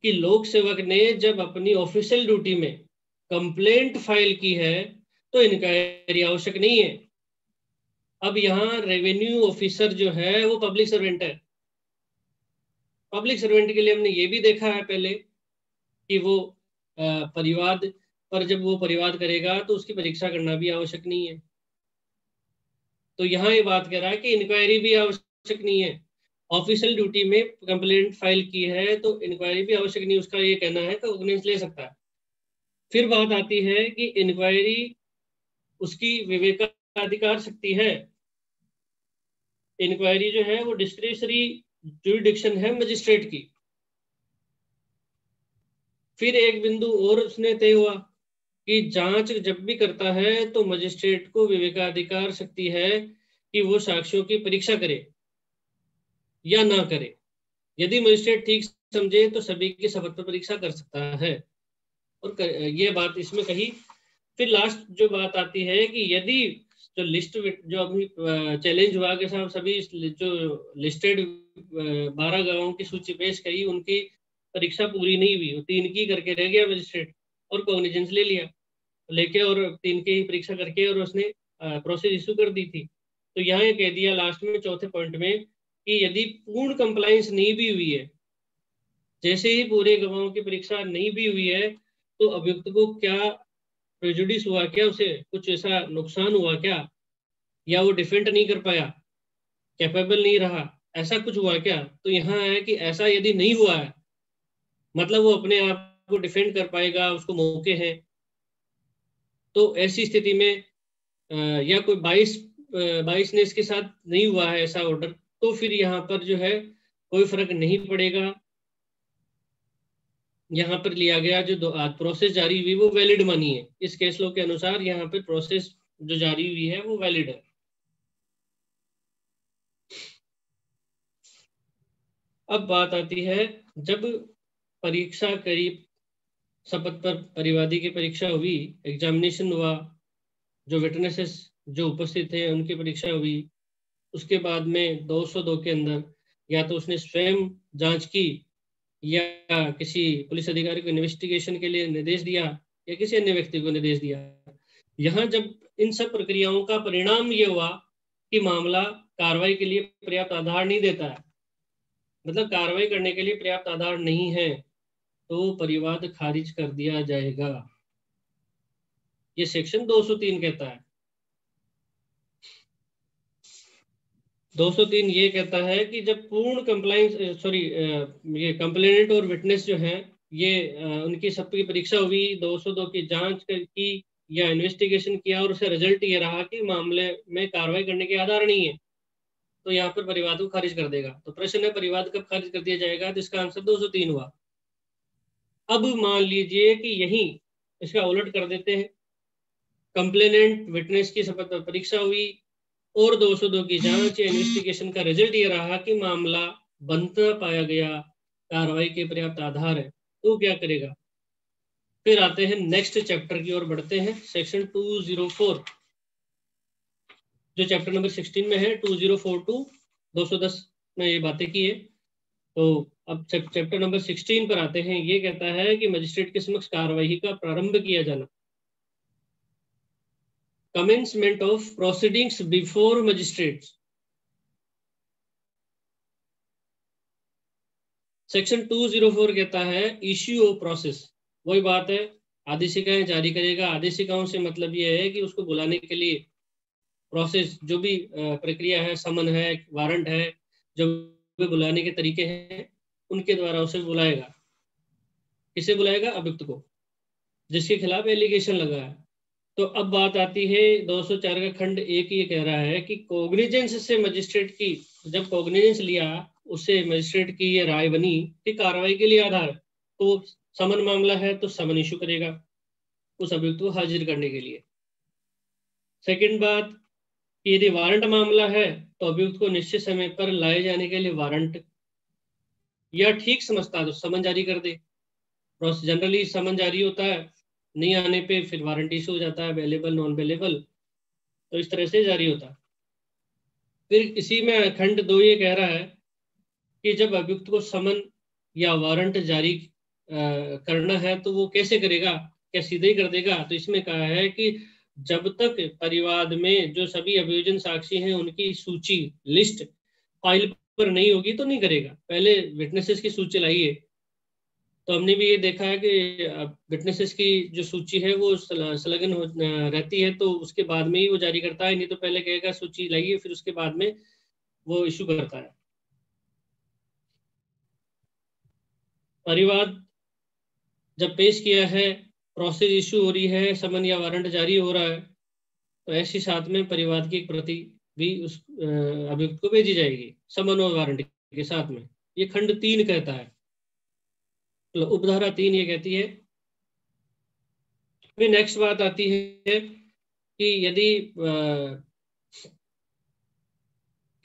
Speaker 2: कि लोक सेवक ने जब अपनी ऑफिशियल ड्यूटी में कंप्लेंट फाइल की है तो इंक्वायरी आवश्यक नहीं है। अब यहाँ रेवेन्यू ऑफिसर जो है वो पब्लिक सर्वेंट है। पब्लिक सर्वेंट के लिए हमने ये भी देखा है पहले कि वो परिवाद पर जब वो परिवाद करेगा तो उसकी परीक्षा करना भी आवश्यक नहीं है। तो यहाँ ये बात कह रहा है कि इंक्वायरी भी आवश्यक नहीं है। ऑफिशियल ड्यूटी में कंप्लेंट फाइल की है तो इंक्वायरी भी आवश्यक नहीं, उसका ये कहना है कॉग्निजेंस ले सकता है। फिर बात आती है कि इंक्वायरी उसकी विवेकाधिकार शक्ति है। इंक्वायरी जो है वो डिस्क्रिशनरी जुरिडिक्शन है मजिस्ट्रेट की। फिर एक बिंदु और उसने तय हुआ कि जांच जब भी करता है तो मजिस्ट्रेट को विवेकाधिकार शक्ति है कि वो साक्ष्यों की परीक्षा करे या ना करे। यदि मजिस्ट्रेट ठीक समझे तो सभी की शपथ पर परीक्षा कर सकता है, और ये बात इसमें कही। फिर लास्ट जो बात आती है कि यदि जो लिस्ट जो अभी चैलेंज हुआ के साथ सभी जो लिस्टेड 12 गवाहों की सूची पेश करी, उनकी परीक्षा पूरी नहीं हुई, 3 की करके रह गया मजिस्ट्रेट, और कॉग्निजेंस ले लिया लेके, और 3 की परीक्षा करके और उसने प्रोसेस इशू कर दी थी। तो यहाँ ये कह दिया लास्ट में चौथे पॉइंट में कि यदि पूर्ण कंप्लायंस नहीं भी हुई है, जैसे ही पूरे गवाहों की परीक्षा नहीं भी हुई है, तो अभियुक्त को क्या प्रेजुडिस हुआ, क्या उसे कुछ ऐसा नुकसान हुआ क्या, या वो डिफेंड नहीं कर पाया, कैपेबल नहीं रहा, ऐसा कुछ हुआ क्या? तो यहाँ है कि ऐसा यदि नहीं हुआ है, मतलब वो अपने आप को डिफेंड कर पाएगा, उसको मौके हैं। तो ऐसी स्थिति में या कोई बाइसनेस के साथ नहीं हुआ है ऐसा ऑर्डर, तो फिर यहाँ पर जो है कोई फर्क नहीं पड़ेगा। यहाँ पर लिया गया जो प्रोसेस जारी हुई वो वैलिड मानी है। इस केस लॉ के अनुसार यहाँ पर प्रोसेस जो जारी हुई है वो वैलिड है। अब बात आती है, जब परीक्षा करीब शपथ पर परिवादी की परीक्षा हुई, एग्जामिनेशन हुआ, जो विटनेसेस जो उपस्थित थे उनकी परीक्षा हुई, उसके बाद में 202 के अंदर या तो उसने स्वयं जांच की या किसी पुलिस अधिकारी को इन्वेस्टिगेशन के लिए निर्देश दिया या किसी अन्य व्यक्ति को निर्देश दिया। यहाँ जब इन सब प्रक्रियाओं का परिणाम ये हुआ कि मामला कार्रवाई के लिए पर्याप्त आधार नहीं देता है, मतलब कार्रवाई करने के लिए पर्याप्त आधार नहीं है, तो परिवाद खारिज कर दिया जाएगा। ये सेक्शन 203 कहता है। 203 ये कहता है कि जब पूर्ण कंप्लाइंस ये कंप्लेनेंट और विटनेस जो है ये उनकी सबकी परीक्षा हुई, 202 की जांच की या इन्वेस्टिगेशन किया और उसे रिजल्ट ये रहा कि मामले में कार्रवाई करने के आधार नहीं है, तो यहाँ पर परिवाद को खारिज कर देगा। तो प्रश्न है परिवाद कब खारिज कर दिया जाएगा, तो इसका आंसर 203 हुआ। अब मान लीजिए कि यही इसका उलट कर देते हैं, कंप्लेनेंट विटनेस की शपथ पर परीक्षा हुई और 202 की जांच या इन्वेस्टिगेशन का रिजल्ट ये रहा कि मामला बनता पाया गया, कार्रवाई के पर्याप्त आधार है, तो क्या करेगा। फिर आते हैं नेक्स्ट चैप्टर की ओर बढ़ते हैं, सेक्शन 204 जो चैप्टर नंबर 16 में है, 2042 210 में ये बातें की है। तो अब चैप्टर नंबर 16 पर आते हैं। ये कहता है कि मजिस्ट्रेट के समक्ष कार्यवाही का प्रारंभ किया जाना, commencement of proceedings before magistrates. Section 204 कहता है इश्यू ऑफ प्रोसेस। वही बात है, आदेशिकाएं जारी करेगा। आदेशिकाओं से मतलब ये है कि उसको बुलाने के लिए प्रोसेस जो भी प्रक्रिया है, समन है, वारंट है, जो भी बुलाने के तरीके हैं, उनके द्वारा उसे बुलाएगा। किसे बुलाएगा, अभियुक्त को, जिसके खिलाफ एलिगेशन लगा है। तो अब बात आती है 204 का खंड एक ये कह रहा है कि कॉग्निजेंस से मजिस्ट्रेट की, जब कॉग्निजेंस लिया उससे मजिस्ट्रेट की ये राय बनी कि कार्रवाई के लिए आधार, तो समन मामला है तो समन इशू करेगा उस अभियुक्त को हाजिर करने के लिए। सेकंड बात, यदि वारंट मामला है तो अभियुक्त को निश्चित समय पर लाए जाने के लिए वारंट या ठीक समझता तो समन जारी कर दे। जनरली समन जारी होता है, नहीं आने पे फिर वारंट इशू हो जाता है, अवेलेबल नॉन अवेलेबल, तो इस तरह से जारी होता है। फिर इसी में खंड 2 ये कह रहा है कि जब अभियुक्त को समन या वारंट जारी करना है तो वो कैसे करेगा, क्या सीधे ही कर देगा। तो इसमें कहा है कि जब तक परिवाद में जो सभी अभियोजन साक्षी हैं उनकी सूची लिस्ट फाइल पर नहीं होगी तो नहीं करेगा। पहले विटनेसेस की सूची लाइए। तो हमने भी ये देखा है कि विटनेसेस की जो सूची है वो संलग्न रहती है, तो उसके बाद में ही वो जारी करता है, नहीं तो पहले कहेगा सूची लाइए, फिर उसके बाद में वो इशू करता है। परिवाद जब पेश किया है, प्रोसेस इशू हो रही है, समन या वारंट जारी हो रहा है, तो ऐसी साथ में परिवाद की एक प्रति भी उस अभियुक्त को भेजी जाएगी समन और वारंट के साथ में। ये खंड 3 कहता है। तो उपधारा 3 ये कहती है। फिर नेक्स्ट बात आती है कि यदि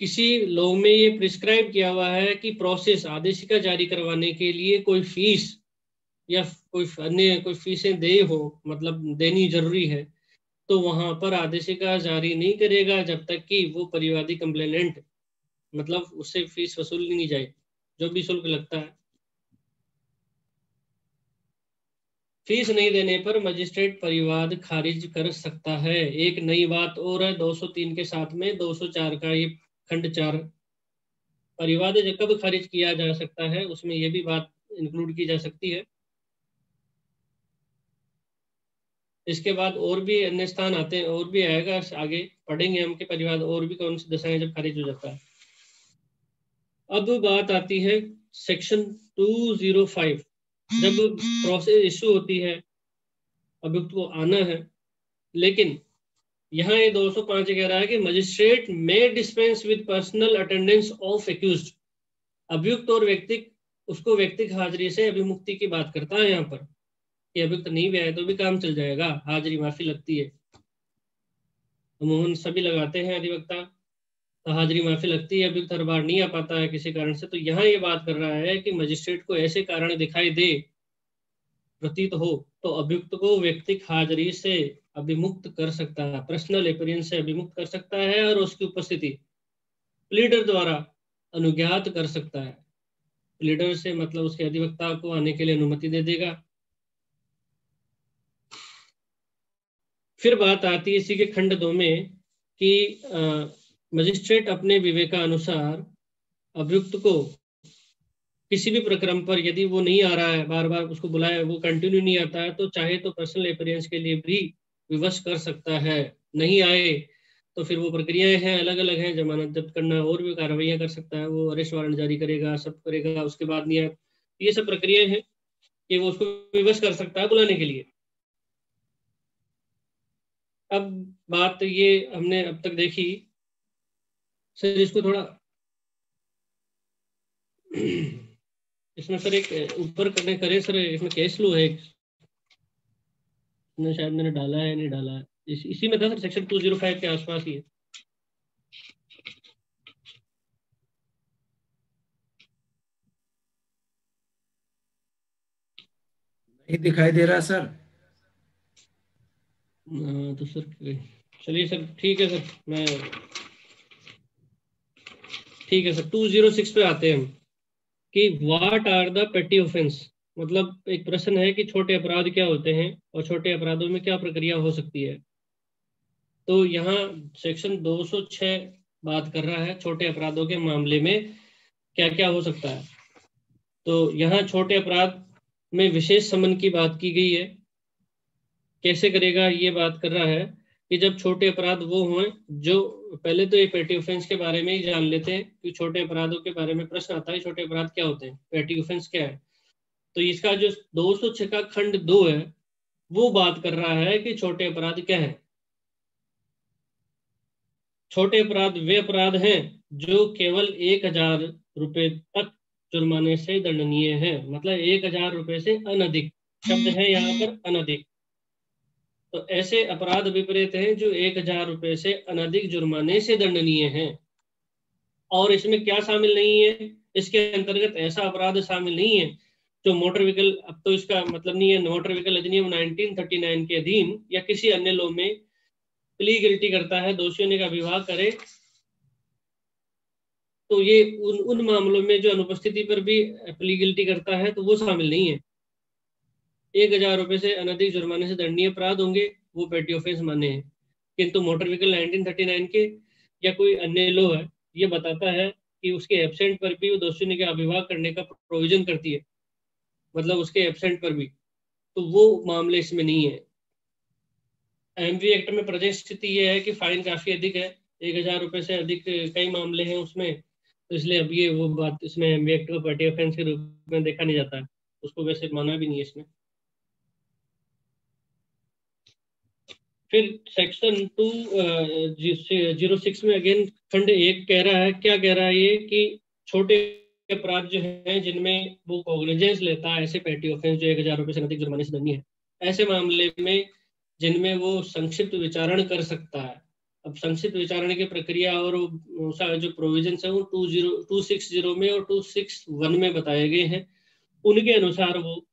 Speaker 2: किसी लॉ में ये प्रिस्क्राइब किया हुआ है कि प्रोसेस आदेशिका जारी करवाने के लिए कोई फीस या कोई अन्य कोई फीसें दे हो, मतलब देनी जरूरी है, तो वहां पर आदेशिका जारी नहीं करेगा जब तक कि वो परिवादी कंप्लेनेंट, मतलब उससे फीस वसूल नहीं जाए, जो भी शुल्क लगता है। फीस नहीं देने पर मजिस्ट्रेट परिवाद खारिज कर सकता है। एक नई बात और है 203 के साथ में, 204 का ये खंड 4 परिवाद कब खारिज किया जा सकता है, उसमें ये भी बात इंक्लूड की जा सकती है। इसके बाद और भी अन्य स्थान आते हैं, और भी आएगा, आगे पढ़ेंगे हम कि परिवाद और भी कौन सी दशाएं जब खारिज हो जाता है। अब बात आती है सेक्शन 205 जब प्रोसेस इशू होती है, अभियुक्त को आना है, लेकिन यहाँ ये 205 कह रहा है कि मजिस्ट्रेट में dispense with personal attendance of accused. अभियुक्त और उसको व्यक्तिगत हाजिरी से अभिमुक्ति की बात करता है यहाँ पर, कि अभियुक्त नहीं भी आए तो भी काम चल जाएगा, हाजिरी माफी लगती है, अमूमन सभी लगाते हैं अधिवक्ता, तो हाजिरी माफी लगती है, अभियुक्त हर बार नहीं आ पाता है किसी कारण से। तो यहाँ ये बात कर रहा है कि मजिस्ट्रेट को ऐसे कारण दिखाई दे, प्रतीत हो, तो अभियुक्त को व्यक्तिगत हाजिरी से अभिमुक्त कर सकता है, पर्सनल अपीयरेंस से अभिमुक्त कर सकता है, और उसकी उपस्थिति प्लीडर द्वारा अनुज्ञात कर सकता है। प्लीडर से मतलब उसके अधिवक्ता को आने के लिए अनुमति दे देगा। फिर बात आती है इसी के खंड 2 में कि मजिस्ट्रेट अपने विवेकानुसार अभियुक्त को किसी भी प्रक्रम पर यदि वो नहीं आ रहा है, बार बार उसको बुलाया, वो कंटिन्यू नहीं आता है, तो चाहे तो पर्सनल अपीयरेंस के लिए भी विवश कर सकता है। नहीं आए तो फिर वो प्रक्रियाएं हैं, अलग अलग हैं, जमानत जब्त करना और भी कार्रवाइयां कर सकता है, वो अरेस्ट वारंट जारी करेगा, सब करेगा, उसके बाद नहीं आए, ये सब प्रक्रियाएं हैं कि वो उसको विवश कर सकता है बुलाने के लिए। अब बात ये हमने अब तक देखी सर, इसको थोड़ा इसमें सर एक ऊपर करने करें सर, इसमें केस लो है, शायद मैंने डाला है, नहीं डाला है, इसी में था सर, सेक्शन 205 के आसपास ही है।
Speaker 1: नहीं दिखाई दे रहा सर।
Speaker 2: तो सर चलिए सर, ठीक है सर, मैं ठीक है सर, 206 पे आते हैं हम, कि व्हाट आर द पेटी ऑफेंस। मतलब एक प्रश्न है कि छोटे अपराध क्या होते हैं और छोटे अपराधों में क्या प्रक्रिया हो सकती है। तो यहाँ सेक्शन 206 बात कर रहा है छोटे अपराधों के मामले में क्या क्या हो सकता है। तो यहाँ छोटे अपराध में विशेष समन की बात की गई है, कैसे करेगा ये बात कर रहा है कि जब छोटे अपराध वो हों जो, पहले तो ये पेटी ऑफेंस के बारे में ही जान लेते हैं कि छोटे अपराधों के बारे में प्रश्न आता है, छोटे अपराध क्या होते हैं, पेटी ऑफेंस क्या है। तो इसका जो 206 का खंड 2 है वो बात कर रहा है कि छोटे अपराध क्या है। छोटे अपराध वे अपराध हैं जो केवल 1,000 रुपए तक जुर्माने से दंडनीय है। मतलब 1,000 रुपए से अनधिक, शब्द है यहाँ पर अनधिक। तो ऐसे अपराध विपरीत हैं जो 1,000 रुपए से अनधिक जुर्माने से दंडनीय हैं। और इसमें क्या शामिल नहीं है, इसके अंतर्गत ऐसा अपराध शामिल नहीं है जो मोटर व्हीकल, अब तो इसका मतलब नहीं है, मोटर व्हीकल अधिनियम 1939 के अधीन या किसी अन्य लॉ में प्ली गिल्टी करता है, दोषियों ने का विवाह करे, तो ये उन मामलों में जो अनुपस्थिति पर भी प्ली गिल्टी करता है तो वो शामिल नहीं है। 1,000 रुपए से अनधिक जुर्माने से दंडनीय अपराध होंगे, वो पेटी ऑफेंस माने हैं। किंतु मोटर व्हीकल 1939 के या कोई अन्य लॉ है, ये बताता है कि उसके एब्सेंट पर भी वो दोषी ने विवाह करने का प्रोविजन करती है, मतलब उसके एब्सेंट पर भी, तो वो मामले इसमें नहीं है। एमवी एक्ट में प्रेजेंट स्थिति ये है कि फाइन काफी अधिक है, 1,000 रुपए से अधिक कई मामले हैं उसमें, तो इसलिए अब ये वो बात इसमें एमवी एक्ट को पेटी ऑफेंस के रूप में देखा नहीं जाता है, उसको वैसे माना भी नहीं है इसमें। फिर सेक्शन 206 में अगेन खंड 1 कह रहा है, क्या कह रहा है ये, कि छोटे अपराध जो हैं जिनमें वो कॉग्निजेंस लेता है, ऐसे पेटी ऑफेंस जो 1,000 रुपए से अधिक जुर्माने से दंडनीय है, ऐसे मामले में जिनमें वो संक्षिप्त विचारण कर सकता है। अब संक्षिप्त विचारण की प्रक्रिया और जो प्रोविजन है वो 260 में और 261 में बताए गए हैं। उनके अनुसार वो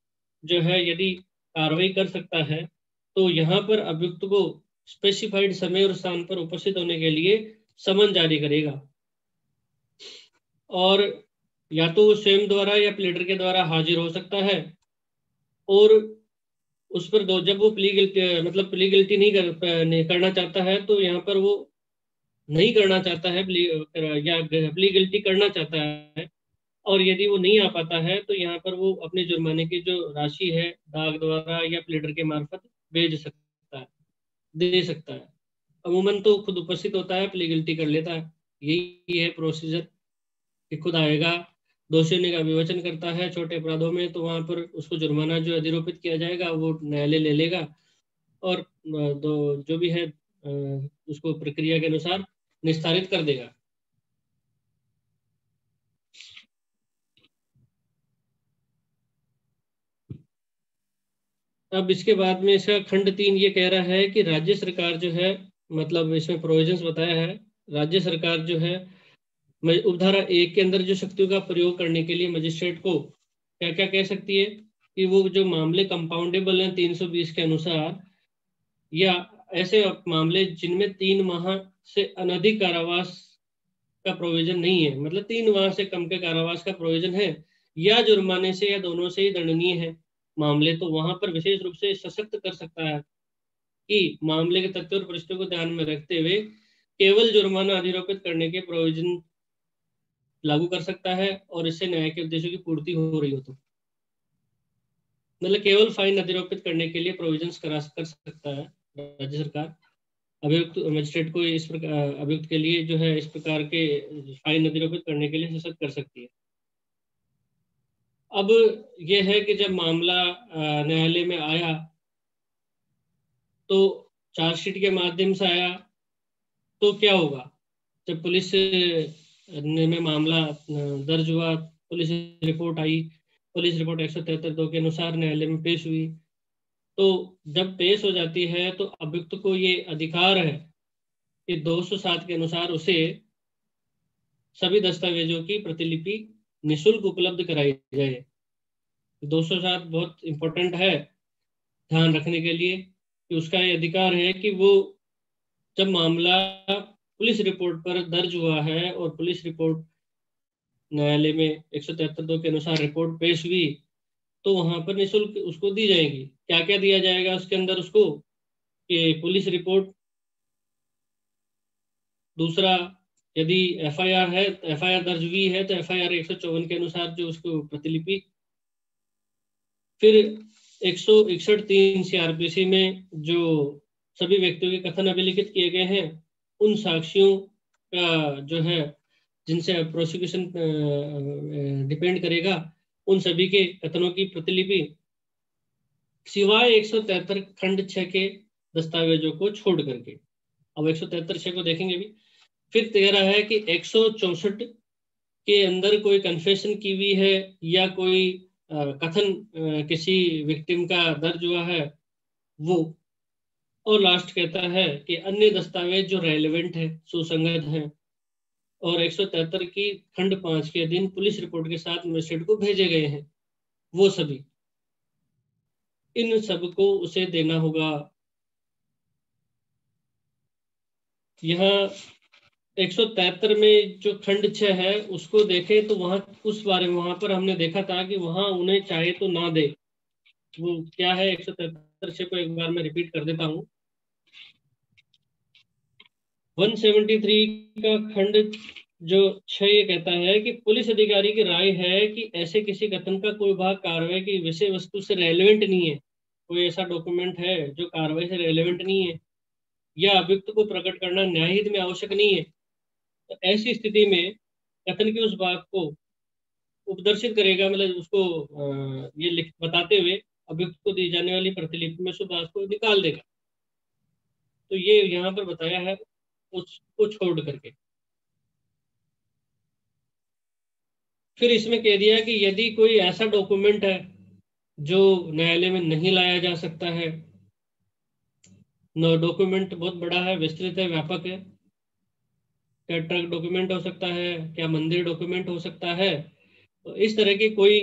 Speaker 2: जो है यदि कार्रवाई कर सकता है तो यहाँ पर अभियुक्त को स्पेसिफाइड समय और स्थान पर उपस्थित होने के लिए समन जारी करेगा, और या तो वो स्वयं द्वारा या प्लीडर के द्वारा हाजिर हो सकता है, और उस पर जब वो प्ली गिल्टी मतलब प्ली गिल्टी नहीं करना चाहता है तो यहाँ पर वो नहीं करना चाहता है या प्ली गिल्टी करना चाहता है, और यदि वो नहीं आ पाता है तो यहाँ पर वो अपने जुर्माने की जो राशि है डाक द्वारा या प्लेटर के मार्फत भेज सकता है, दे सकता है। अमूमन तो खुद उपस्थित होता है, प्ली गिल्टी कर लेता है, यही है प्रोसीजर कि खुद आएगा, दोषी का विवेचन करता है छोटे अपराधों में, तो वहां पर उसको जुर्माना जो अधिरोपित किया जाएगा वो न्यायालय ले लेगा और जो भी है उसको प्रक्रिया के अनुसार निस्तारित कर देगा। अब इसके बाद में इसका खंड 3 ये कह रहा है कि राज्य सरकार जो है, मतलब इसमें प्रोविजंस बताया है, राज्य सरकार जो है उपधारा 1 के अंदर जो शक्तियों का प्रयोग करने के लिए मजिस्ट्रेट को क्या क्या कह सकती है कि वो जो मामले कंपाउंडेबल हैं 320 के अनुसार, या ऐसे मामले जिनमें 3 माह से अनधिक कारावास का प्रोविजन नहीं है, मतलब 3 माह से कम के कारावास का प्रोविजन है, या जुर्माने से या दोनों से ही दंडनीय है मामले, तो वहां पर विशेष रूप से सशक्त कर सकता है कि मामले के तथ्य और परिस्थितियों को ध्यान में रखते हुए केवल जुर्माना अधिरोपित करने के प्रोविजन लागू कर सकता है, और इससे न्याय के उद्देश्यों की पूर्ति हो रही हो तो, मतलब केवल फाइन अधिरोपित करने के लिए प्रोविजंस कर सकता है राज्य सरकार। अभियुक्त मजिस्ट्रेट को इस प्रकार अभियुक्त के लिए जो है इस प्रकार के फाइन अधिरोपित करने के लिए सशक्त कर सकती है। अब यह है कि जब मामला न्यायालय में आया तो चार्जशीट के माध्यम से आया, तो क्या होगा जब पुलिस में मामला दर्ज हुआ, पुलिस रिपोर्ट आई, पुलिस रिपोर्ट 173(2) के अनुसार न्यायालय में पेश हुई, तो जब पेश हो जाती है तो अभियुक्त को ये अधिकार है कि 207 के अनुसार उसे सभी दस्तावेजों की प्रतिलिपि निशुल्क उपलब्ध कराई जाए। 207 बहुत इंपॉर्टेंट है ध्यान रखने के लिए कि उसका ये अधिकार है कि वो जब मामला पुलिस रिपोर्ट पर दर्ज हुआ है और पुलिस रिपोर्ट न्यायालय में 173(2) के अनुसार रिपोर्ट पेश हुई, तो वहां पर निःशुल्क उसको दी जाएगी। क्या क्या दिया जाएगा उसके अंदर उसको, कि पुलिस रिपोर्ट, दूसरा यदि एफआईआर है, एफआईआर दर्ज हुई है तो एफआईआर 154 के अनुसार जो उसको प्रतिलिपि, फिर 161(3) सीआरपीसी में जो सभी व्यक्तियों के कथन अभिलिखित किए गए हैं, उन साक्ष्यों का जो है जिनसे प्रोसिक्यूशन डिपेंड करेगा, उन सभी के कथनों की प्रतिलिपि, सिवाय 173 खंड 6 के दस्तावेजों को छोड़ करके। अब 173(6) को देखेंगे भी। फिर 13 है कि 164 के अंदर कोई कन्फेशन की हुई है या कोई कथन किसी विक्टिम का दर्ज हुआ है वो, और लास्ट कहता है कि अन्य दस्तावेज जो रेलेवेंट है, सुसंगत है, और 173 की खंड 5 के अधीन पुलिस रिपोर्ट के साथ मजिस्ट्रेट को भेजे गए हैं, वो सभी, इन सब को उसे देना होगा। यहाँ 173 में जो खंड 6 है उसको देखें तो वहां उस बारे में वहां पर हमने देखा था कि वहां उन्हें चाहे तो ना दे। वो क्या है 173 को एक बार मैं रिपीट कर देता हूँ। 173 का खंड जो 6 ये कहता है कि पुलिस अधिकारी की राय है कि ऐसे किसी कथन का कोई भाग कार्रवाई की विषय वस्तु से रेलेवेंट नहीं है, कोई ऐसा डॉक्यूमेंट है जो कार्रवाई से रेलेवेंट नहीं है, या अभियुक्त को प्रकट करना न्यायहित में आवश्यक नहीं है, तो ऐसी स्थिति में कथन की उस बात को उपदर्शित करेगा, मतलब उसको ये लिख बताते हुए अभियुक्त को दी जाने वाली प्रतिलिपि में उस बात को निकाल देगा। तो ये यहाँ पर बताया है उसको छोड़ करके। फिर इसमें कह दिया कि यदि कोई ऐसा डॉक्यूमेंट है जो न्यायालय में नहीं लाया जा सकता है, डॉक्यूमेंट बहुत बड़ा है, विस्तृत है, व्यापक है, क्या ट्रक डॉक्यूमेंट हो सकता है, क्या मंदिर डॉक्यूमेंट हो सकता है, तो इस तरह की कोई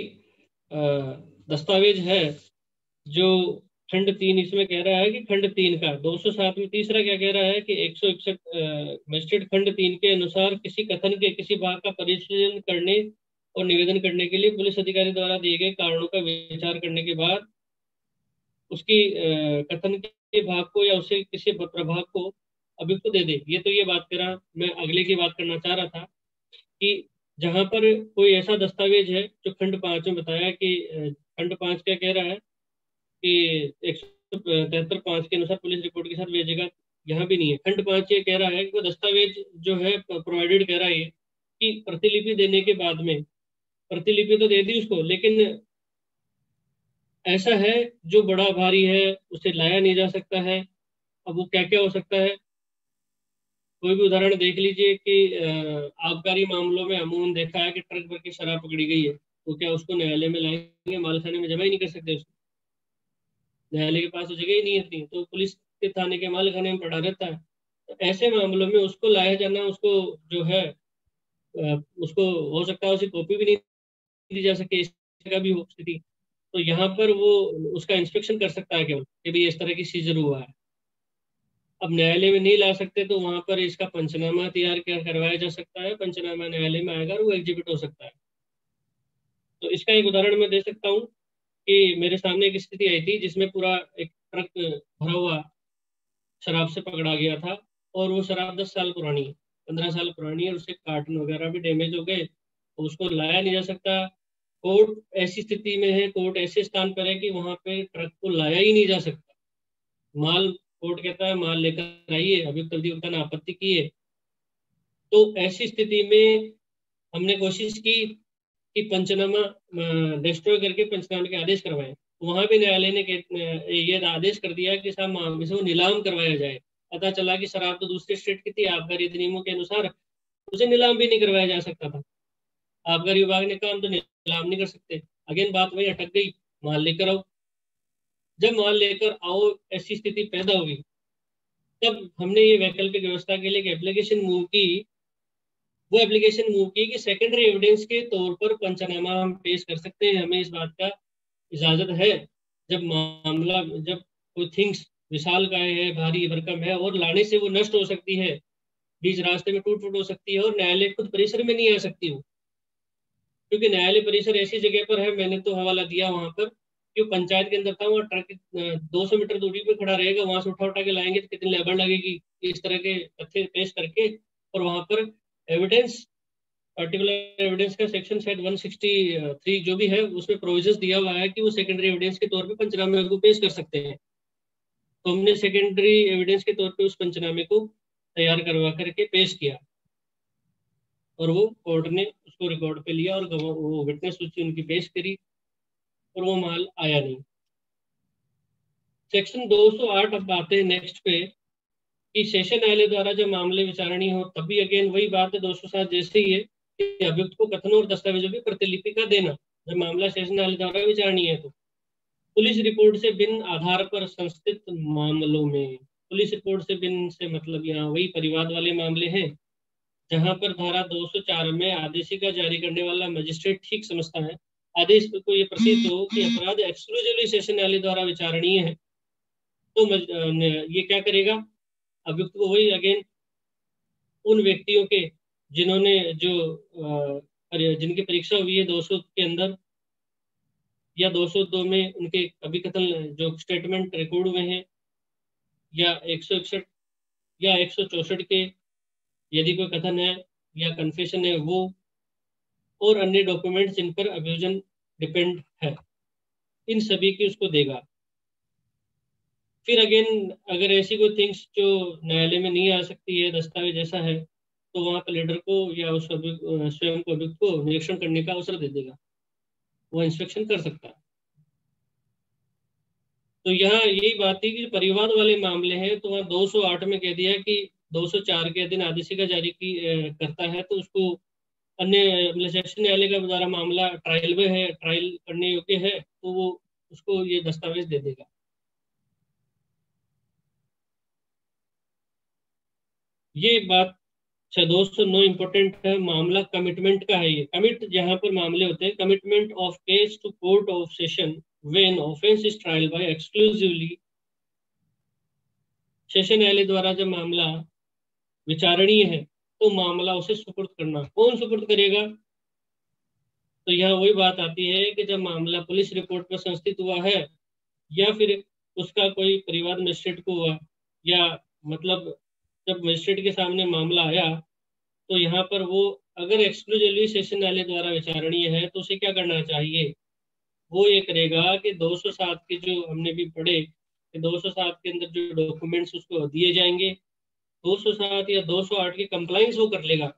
Speaker 2: दस्तावेज है जो खंड 3 इसमें कह रहा है कि खंड 3 का 207 में तीसरा क्या कह रहा है कि 161 मजिस्ट्रेट खंड 3 के अनुसार किसी कथन के किसी भाग का परिशीलन करने और निवेदन करने के लिए पुलिस अधिकारी द्वारा दिए गए कारणों का विचार करने के बाद उसकी कथन के भाग को या उसे किसी प्रभाग को अभियुक्त को दे दे। ये तो ये बात कर रहा, मैं अगले की बात करना चाह रहा था कि जहां पर कोई ऐसा दस्तावेज है जो खंड 5 में बताया कि खंड 5 क्या कह रहा है कि 173(5) के अनुसार पुलिस रिपोर्ट के साथ भेजेगा, यहाँ भी नहीं है। खंड 5 ये कह रहा है कि वो दस्तावेज जो है प्रोवाइडेड कह रहा है कि प्रतिलिपि देने के बाद में प्रतिलिपि तो दे दी उसको, लेकिन ऐसा है जो बड़ा भारी है, उसे लाया नहीं जा सकता है। अब वो क्या क्या हो सकता है? कोई भी उदाहरण देख लीजिए कि आबकारी मामलों में अमूमन देखा है कि ट्रक भर की शराब पकड़ी गई है, तो क्या उसको न्यायालय में लाएंगे? मालखाने में जमा ही नहीं कर सकते उसको, न्यायालय के पास तो जगह ही नहीं होती, तो पुलिस के थाने के मालखाने में पड़ा रहता है। तो ऐसे मामलों में उसको लाया जाना, उसको जो है उसको हो सकता है उसे कॉपी भी नहीं दी जा सके, इस तरह का भी हो स्थिति। तो यहाँ पर वो उसका इंस्पेक्शन कर सकता है केवल कि भाई इस तरह की सीजर हुआ है। अब न्यायालय में नहीं ला सकते तो वहां पर इसका पंचनामा तैयार करवाया जा सकता है, पंचनामा न्यायालय में आएगा और वो एग्जीक्यूट हो सकता है। तो इसका एक उदाहरण मैं दे सकता हूँ कि मेरे सामने एक स्थिति आई थी जिसमें पूरा एक ट्रक भरा हुआ शराब से पकड़ा गया था, और वो शराब 10 साल पुरानी है, 15 साल पुरानी है, और उसके कार्टन वगैरह भी डैमेज हो गए, तो उसको लाया नहीं जा सकता। कोर्ट ऐसी स्थिति में है, कोर्ट ऐसे स्थान पर है कि वहां पे ट्रक को लाया ही नहीं जा सकता। माल, कोर्ट कहता है माल लेकर आइए, अभियुक्त अधिवक्ता ने आपत्ति की है। तो ऐसी स्थिति में हमने कोशिश की कि पंचनामा डिस्ट्रॉय करके पंचनामे के आदेश करवाएं। वहां भी न्यायालय ने ये आदेश कर दिया कि साहब इसे नीलाम करवाया जाए। पता चला कि शराब तो दूसरे स्टेट की थी, आबकारी अधिनियमों के अनुसार उसे नीलाम भी नहीं करवाया जा सकता था। आबकारी विभाग ने कहा हम तो नीलाम नहीं कर सकते। अगेन बात वही अटक गई, माल लेकर आओ। जब माल लेकर आओ ऐसी स्थिति पैदा हुई, तब हमने ये वैकल्पिक व्यवस्था के लिए एक एप्लीकेशन मूव की। वो एप्लीकेशन मूव की कि सेकेंडरी एविडेंस के तौर पर पंचनामा हम पेश कर सकते हैं, हमें इस बात का इजाजत है। जब कोई थिंग्स विशाल काय है, भारी भरकम है, और लाने से वो नष्ट हो सकती है, बीच रास्ते में टूट फूट हो सकती है, और न्यायालय खुद परिसर में नहीं आ सकती वो, क्योंकि न्यायालय परिसर ऐसी जगह पर है, मैंने तो हवाला दिया वहां पर, जो पंचायत के अंदर था, वहाँ ट्रक 200 मीटर दूरी पे खड़ा रहेगा, वहां से उठा उठा के लाएंगे तो कितनी लेबर लगेगी, इस तरह के तथ्य पेश करके। और वहां पर एविडेंस, पर्टिकुलर एविडेंस का सेक्शन शायद 163 जो भी है, उसमें प्रोविजंस दिया हुआ है कि वो सेकेंडरी एविडेंस के तौर पे पंचनामे को पेश कर सकते हैं। तो हमने सेकेंडरी एविडेंस के तौर पे उस पंचनामे को तैयार करवा करके पेश किया, और वो कोर्ट ने उसको रिकॉर्ड पे लिया और वो विटनेस सूची उनकी पेश करी, और वो माल आया नहीं। सेक्शन 208 अब आते हैं नेक्स्ट पे, कि सेशन न्यायालय द्वारा जब मामले विचारणीय हो, तभी अगेन वही बात है 207 जैसे ही है कि अभियुक्त को कथनों और दस्तावेजों की प्रतिलिपि का देना, जब मामला सेशन न्यायालय द्वारा विचारणीय है। तो पुलिस रिपोर्ट से भिन्न आधार पर संस्थित मामलों में, पुलिस रिपोर्ट से भिन्न से मतलब यहाँ वही परिवाद वाले मामले हैं, जहां पर धारा 204 में आदेशिका जारी करने वाला मजिस्ट्रेट ठीक समझता है, आदेश को ये प्रतीत हो कि अपराध एक्सक्लूसिवली सेशन न्यायालय द्वारा विचारणीय है, तो ये क्या करेगा? अभियुक्त को वही अगेन उन व्यक्तियों के जिन्होंने जिनकी परीक्षा हुई है 200 के अंदर या 202 में, उनके अभिकथन जो स्टेटमेंट रिकॉर्ड हुए हैं, या 161 या 164 के यदि कोई कथन है या कन्फेशन है वो, और अन्य डॉक्यूमेंट्स जिन पर अभियोजन डिपेंड है, इन सभी की उसको देगा। फिर अगेन अगर ऐसी कोई थिंग्स जो न्यायालय में नहीं आ सकती है, दस्तावेज ऐसा है, तो वहां पर लीडर को या उस स्वयं को अभियुक्त को निरीक्षण करने का अवसर दे देगा, वो इंस्पेक्शन कर सकता है। तो यहाँ यही बात थी कि परिवाद वाले मामले हैं, तो वहाँ 208 में कह दिया कि 204 के दिन आदेशिका जारी की करता है, तो उसको अन्य मतलब सेशन न्यायालय का द्वारा मामला ट्रायल में है, ट्रायल करने योग्य है, तो वो उसको ये दस्तावेज दे देगा। ये बात 209 इंपॉर्टेंट है, मामला कमिटमेंट का है। ये कमिट जहां पर मामले होते हैं, commitment of case to court of session when offence is trial by exclusively session न्यायालय द्वारा जब मामला विचारणीय है, तो मामला उसे सुपुर्द करना। कौन सुपुर्द करेगा? तो यहाँ वही बात आती है कि जब मामला पुलिस रिपोर्ट पर संस्थित हुआ है, या फिर उसका कोई परिवाद मजिस्ट्रेट को हुआ, या मतलब जब मजिस्ट्रेट के सामने मामला आया, तो यहाँ पर वो अगर एक्सक्लूसिवली सेशन न्यायालय द्वारा विचारणीय है, तो उसे क्या करना चाहिए? वो ये करेगा कि 207 के जो हमने भी पढ़े कि 207 के अंदर जो डॉक्यूमेंट्स उसको दिए जाएंगे, 207 या 208 की कंप्लाइंस वो कर लेगा,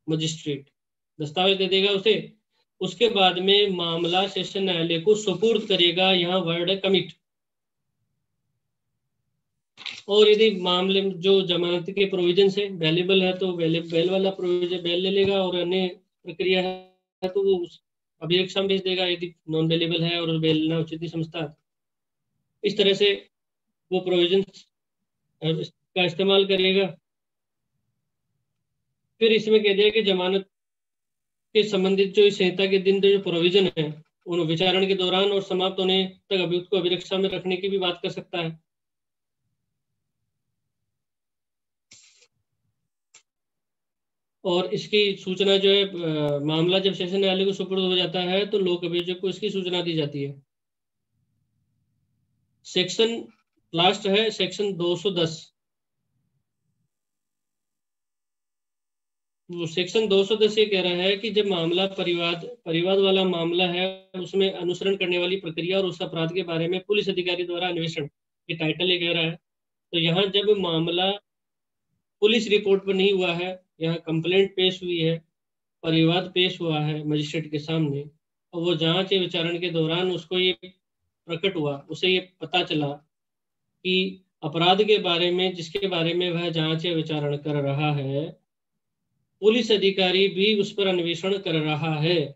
Speaker 2: मजिस्ट्रेट दस्तावेज दे देगा उसे, उसके बाद में मामला सेशन न्यायालय को सुपुर्द करेगा, यहाँ वर्ड है कमिट। और यदि मामले में जो जमानत के प्रोविजन है वैल्यूबल है तो बेल वाला प्रोविजन बेल ले लेगा, और अन्य प्रक्रिया है तो वो अभियोग सम भेज देगा यदि नॉन वेलेबल है और बेल लेना उचित नहीं समझता। इस तरह से वो प्रोविजन का इस्तेमाल करेगा। फिर इसमें कह दिया कि जमानत के संबंधित जो इस संहिता के दिन जो प्रोविजन है उन विचारण के दौरान और समाप्त होने तक अभियुक्त को अभिरक्षा में रखने की भी बात कर सकता है। और इसकी सूचना जो है मामला जब सेशन न्यायालय को सुपुर्द हो जाता है तो लोक अभियोजक को इसकी सूचना दी जाती है। सेक्शन लास्ट है सेक्शन 210। वो सेक्शन 210 ये कह रहा है कि जब मामला परिवाद वाला मामला है उसमें अनुसरण करने वाली प्रक्रिया और उस अपराध के बारे में पुलिस अधिकारी द्वारा अन्वेषण, ये टाइटल ये कह रहा है। तो यहाँ जब मामला पुलिस रिपोर्ट पर नहीं हुआ है, यहाँ कंप्लेंट पेश हुई है, परिवाद पेश हुआ है मजिस्ट्रेट के सामने, और वो जांच या विचारण के दौरान उसको ये प्रकट हुआ, उसे ये पता चला कि अपराध के बारे में जिसके बारे में वह जांच या विचारण कर रहा है पुलिस अधिकारी भी उस पर अन्वेषण कर रहा है,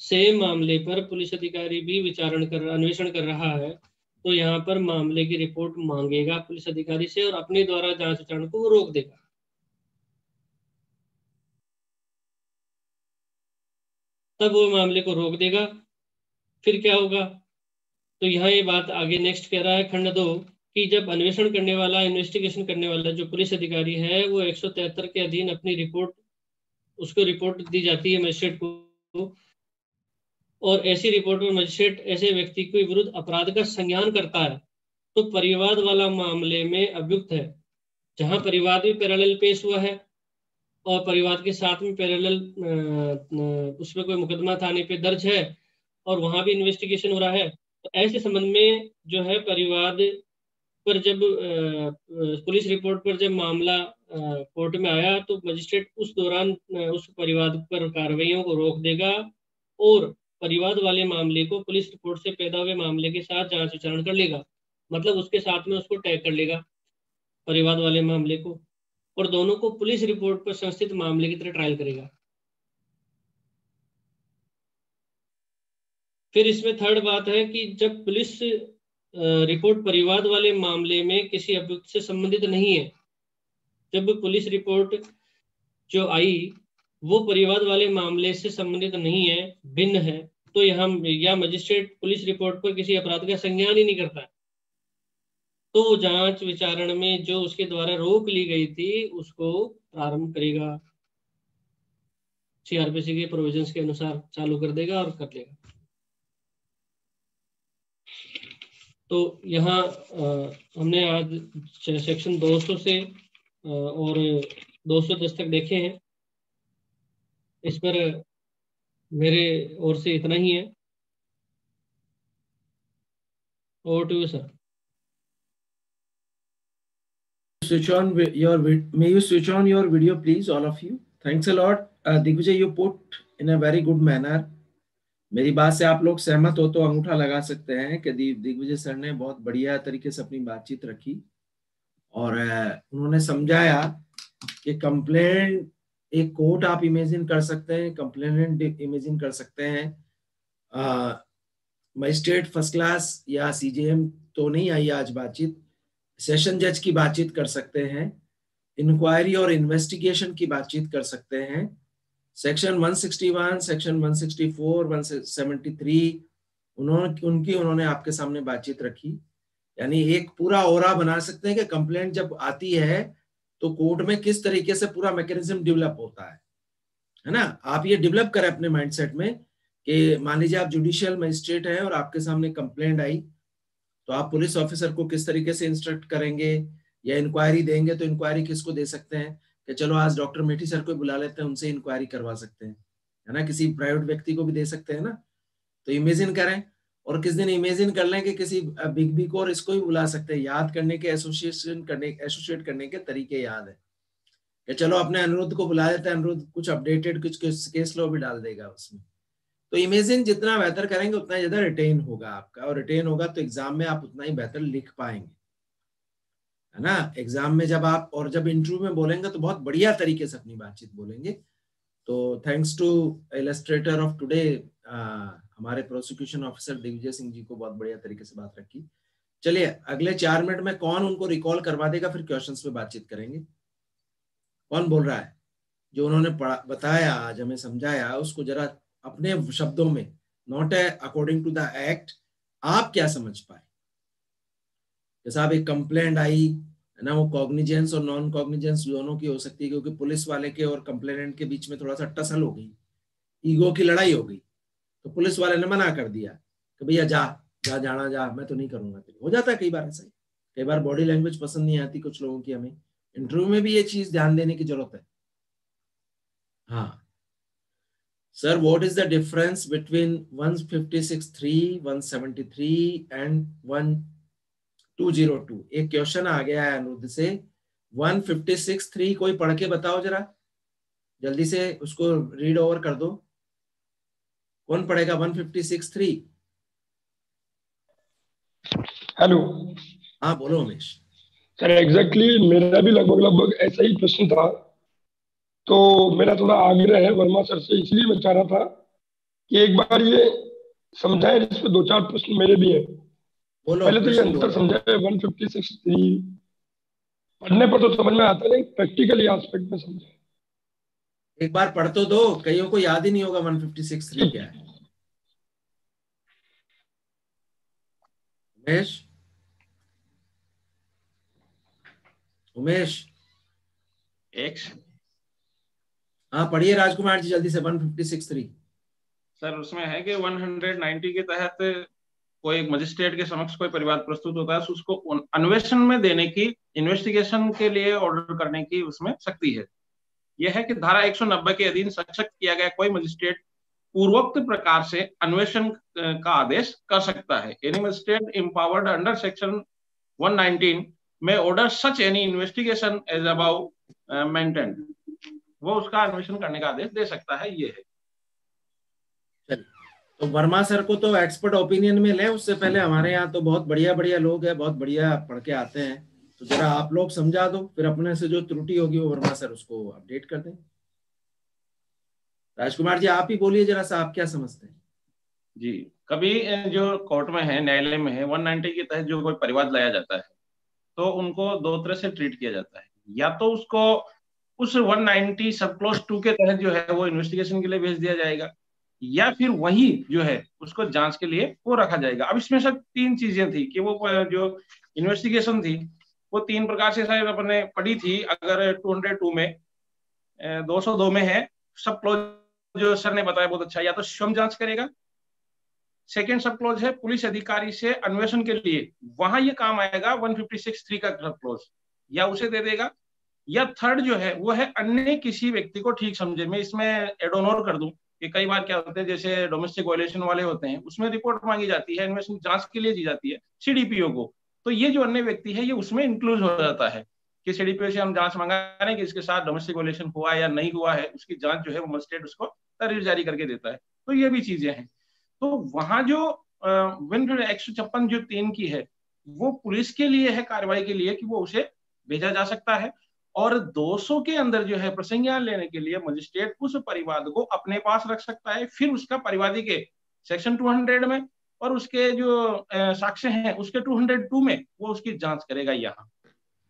Speaker 2: सेम मामले पर पुलिस अधिकारी भी अन्वेषण कर रहा है, तो यहाँ पर मामले की रिपोर्ट मांगेगा पुलिस अधिकारी से और अपने द्वारा जांच विचारण को वो रोक देगा। तब वो मामले को रोक देगा। फिर क्या होगा, तो यहाँ ये बात आगे नेक्स्ट कह रहा है खंड 2 कि जब अन्वेषण करने वाला इन्वेस्टिगेशन करने वाला जो पुलिस अधिकारी है वो 173 के अधीन अपनी रिपोर्ट उसको रिपोर्ट दी जाती है मजिस्ट्रेट को, और ऐसी रिपोर्ट में मजिस्ट्रेट ऐसे व्यक्ति के विरुद्ध अपराध का संज्ञान करता है तो परिवाद वाला मामले में अभियुक्त है, जहां परिवाद भी पैरेलल पेश हुआ है और परिवाद के साथ में पैरेलल उसमें कोई मुकदमा थाने पे दर्ज है और वहां भी इन्वेस्टिगेशन हो रहा है, तो ऐसे संबंध में जो है परिवाद पर जब पुलिस रिपोर्ट पर जब मामला कोर्ट में आया तो मजिस्ट्रेट उस दौरान उस परिवाद पर कार्रवाइयों को रोक देगा और परिवाद वाले मामले को पुलिस रिपोर्ट से पैदा हुए मामले के साथ जांच विचारण कर लेगा, मतलब उसके साथ में उसको टैग कर लेगा परिवाद वाले मामले को, और दोनों को पुलिस रिपोर्ट पर संस्थित मामले की तरह ट्रायल करेगा। फिर इसमें थर्ड बात है कि जब पुलिस रिपोर्ट परिवाद वाले मामले में किसी अभियुक्त से संबंधित नहीं है, जब पुलिस रिपोर्ट जो आई वो परिवाद वाले मामले से संबंधित नहीं है, भिन्न है, तो यहाँ या मजिस्ट्रेट पुलिस रिपोर्ट पर किसी अपराध का संज्ञान ही नहीं करता है, तो वो जांच विचारण में जो उसके द्वारा रोक ली गई थी उसको प्रारंभ करेगा, सीआरपीसी के प्रोविजंस के अनुसार चालू कर देगा और कर लेगा। तो यहाँ हमने आज सेक्शन 200 से और 210 तक देखे हैं। इस पर मेरे ओर से इतना ही है। Over to you sir.
Speaker 1: May you switch on your video, please, all of you. Thanks a lot. Digvijay, you put in a very good manner. मेरी बात से आप लोग सहमत हो तो अंगूठा लगा सकते हैं कि दिग्विजय सर ने बहुत बढ़िया तरीके से अपनी बातचीत रखी और उन्होंने समझाया कि कंप्लेंट एक कोर्ट आप इमेजिन कर सकते हैं, कंप्लेनेंट इमेजिन कर सकते हैं, मजिस्ट्रेट फर्स्ट क्लास या सीजेएम तो नहीं आई आज बातचीत, सेशन जज की बातचीत कर सकते हैं, इंक्वायरी और इन्वेस्टिगेशन की बातचीत कर सकते हैं, सेक्शन 161, सेक्शन 164, 173 उन्होंने आपके सामने बातचीत रखी। यानी एक पूरा ओरा बना सकते हैं कि कंप्लेंट जब आती है तो कोर्ट में किस तरीके से पूरा मैकेनिज्म डेवलप होता है ना। आप ये डेवलप करें अपने माइंडसेट में कि मान लीजिए आप जुडिशियल मजिस्ट्रेट हैं और आपके सामने कंप्लेंट आई तो आप पुलिस ऑफिसर को किस तरीके से इंस्ट्रक्ट करेंगे या इंक्वायरी देंगे, तो इंक्वायरी किसको दे सकते हैं कि चलो आज डॉक्टर मेठी सर को बुला लेते हैं, उनसे इंक्वायरी करवा सकते हैं, है ना, किसी प्राइवेट व्यक्ति को भी दे सकते हैं ना। तो इमेजिन करें और किस दिन इमेजिन कर लें कि किसी बिग बी को और इसको भी बुला सकते हैं, याद करने के एसोसिएट करने के तरीके याद है कि चलो अपने अनिरुद्ध को बुला देते हैं, अनिरुद्ध कुछ अपडेटेड कुछ केस लो भी डाल देगा उसमें। तो इमेजिन जितना बेहतर करेंगे उतना ज्यादा रिटेन होगा आपका, और रिटेन होगा तो एग्जाम में आप उतना ही बेहतर लिख पाएंगे, है ना। एग्जाम में जब आप, और जब इंटरव्यू में बोलेंगे तो बहुत बढ़िया तरीके से अपनी बातचीत बोलेंगे। तो thanks to illustrator of today, हमारे प्रोसिक्यूशन ऑफिसर दिग्विजय सिंह जी को बहुत बढ़िया तरीके से बात रखी। चलिए अगले 4 मिनट में कौन उनको रिकॉल करवा देगा, फिर क्वेश्चंस पे बातचीत करेंगे। कौन बोल रहा है? जो उन्होंने बताया आज हमें समझाया, उसको जरा अपने शब्दों में, not according to the act, आप क्या समझ पाए। जैसा अब एक कंप्लेंट आई है ना, वो कॉग्निजेंस और नॉन कॉग्निजेंस दोनों की हो सकती है, क्योंकि पुलिस वाले के और कंप्लेनेंट के बीच में थोड़ा सा टसल हो गई, ईगो की लड़ाई हो गई, तो पुलिस वाले ने मना कर दिया कि भैया जा जा जाना जा, मैं तो नहीं करूंगा। हो जाता है कई बार ऐसा ही, कई बार बॉडी लैंग्वेज पसंद नहीं आती कुछ लोगों की, हमें इंटरव्यू में भी ये चीज ध्यान देने की जरूरत है। हाँ sir, what is the difference between 156.3, 173 and 1202? एक क्वेश्चन आ गया है अनुरुद्ध से, 156.3 कोई पढ़ के बताओ जरा, जल्दी से उसको रीड ओवर कर दो। कौन पढ़ेगा 156.3?
Speaker 3: हेलो।
Speaker 1: हाँ बोलो उमेश।
Speaker 3: सर एग्जैक्टली मेरा भी लगभग लगभग ऐसा ही प्रश्न था, तो मेरा थोड़ा आग्रह है वर्मा सर से, इसलिए मैं चाह रहा था कि एक बार ये समझाएं, जिसमें 2-4 प्रश्न मेरे भी हैं।
Speaker 1: बोलो
Speaker 3: पहले तो ये
Speaker 1: प्रश्न
Speaker 3: आंसर
Speaker 1: बोलो।
Speaker 3: समझाए 156.3, पढ़ने पर तो समझ में आता नहीं, प्रैक्टिकली एस्पेक्ट में समझाए।
Speaker 1: एक बार पढ़ तो दो, कईयों को याद ही नहीं होगा 156.3 क्या है। उमेश, उमेश।
Speaker 4: एक्स।
Speaker 1: हाँ पढ़िए राजकुमार जी जल्दी से 156.3।
Speaker 4: सर उसमें है कि 190 के तहत कोई मजिस्ट्रेट के समक्ष कोई परिवाद प्रस्तुत होता है, उसको अन्वेषण में देने की, इन्वेस्टिगेशन के लिए ऑर्डर करने की उसमें शक्ति है। यह है कि धारा 190 के अधीन सशक्त किया गया कोई मजिस्ट्रेट पूर्वोक्त प्रकार से अन्वेषण का आदेश कर सकता है। Any magistrate empowered under section 119 में order such any investigation as above mentioned, वो उसका अन्वेषण करने का आदेश दे सकता है। ये है।
Speaker 1: तो वर्मा सर को तो एक्सपर्ट ओपिनियन में ले, उससे पहले हमारे यहाँ तो बहुत बढ़िया बढ़िया लोग हैं, बहुत बढ़िया पढ़ के आते हैं, तो जरा आप लोग समझा दो, फिर अपने से जो त्रुटि होगी वो वर्मा सर उसको अपडेट कर दें। राजकुमार जी आप ही बोलिए जरा सा, आप क्या समझते हैं?
Speaker 4: जी, कभी जो कोर्ट में है, न्यायालय में है, 190 के तहत जो कोई परिवाद लाया जाता है तो उनको 2 तरह से ट्रीट किया जाता है। या तो उसको उस 190 सब क्लॉज 2 के तहत जो है वो इन्वेस्टिगेशन के लिए भेज दिया जाएगा, या फिर वही जो है उसको जांच के लिए वो रखा जाएगा। अब इसमें सब 3 चीजें थी कि वो जो इन्वेस्टिगेशन थी वो 3 प्रकार से शायद अपने पढ़ी थी। अगर 202 में 202 में है सब क्लॉज, जो सर ने बताया बहुत अच्छा, या तो स्वयं जांच करेगा। सेकेंड सब क्लॉज है पुलिस अधिकारी से अन्वेषण के लिए, वहां ये काम आएगा 156.3 का सब क्लॉज, या उसे दे देगा। या थर्ड जो है वो है अन्य किसी व्यक्ति को ठीक समझे। मैं इसमें एड ऑन और कर दूं कि कई बार क्या होता है, जैसे डोमेस्टिक वायलेशन वाले होते हैं, उसमें रिपोर्ट मांगी जाती है, इन्वेस्टिगेशन जांच के लिए दी जाती है सीडीपीओ को, तो ये जो अन्य व्यक्ति है ये उसमें इंक्लूड हो जाता है कि सीडीपीओ से हम जांच मंगा रहे हैं कि इसके साथ डोमेस्टिक वायलेशन हुआ या नहीं हुआ है, उसकी जांच जो है वो मजिस्ट्रेट उसको तहरीर जारी करके देता है। तो ये भी चीजें हैं। तो वहां जो 156 जो 3 की है वो पुलिस के लिए है, कार्रवाई के लिए, कि वो उसे भेजा जा सकता है। और 200 के अंदर जो है प्रसंज्ञान लेने के लिए मजिस्ट्रेट उस परिवाद को अपने पास रख सकता है, फिर उसका परिवादी के सेक्शन 200 में और उसके जो साक्ष्य हैं उसके 202 में वो उसकी जांच करेगा यहाँ,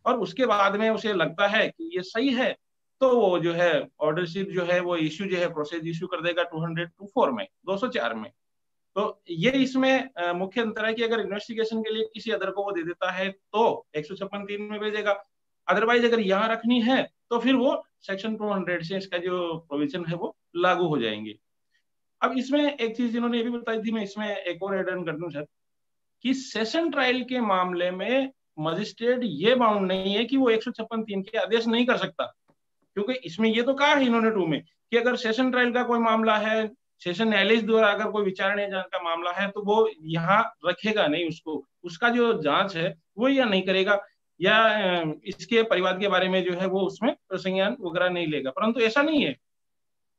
Speaker 4: और उसके बाद में उसे लगता है कि ये सही है तो वो जो है ऑर्डरशिप जो है वो इश्यू जो है प्रोसेस इश्यू कर देगा 204 में, 204 में। तो ये इसमें मुख्य अंतर है कि अगर इन्वेस्टिगेशन के लिए किसी अदर को वो दे देता है तो 156(3) में भेजेगा, अदरवाइज अगर यहाँ रखनी है तो फिर वो सेक्शन 200 से इसका जो प्रोविजन है वो लागू हो जाएंगे। अब इसमें एक चीज जिन्होंने ये भी बताई थी, मैं इसमें एक और एड ऑन कर दूं सर, कि सेशन ट्रायल के मामले में मजिस्ट्रेट ये बाउंड नहीं है कि वो 156(3) के आदेश नहीं कर सकता, क्योंकि इसमें ये तो कहा है इन्होंने 2 में कि अगर सेशन ट्रायल का कोई मामला है, सेशन न्यायालय द्वारा अगर कोई विचारणीय जांच का मामला है तो वो यहाँ रखेगा नहीं उसको, उसका जो जांच है वो यह नहीं करेगा। या इसके परिवाद के बारे में जो है वो उसमें संज्ञान वगैरह नहीं लेगा। परंतु ऐसा नहीं है,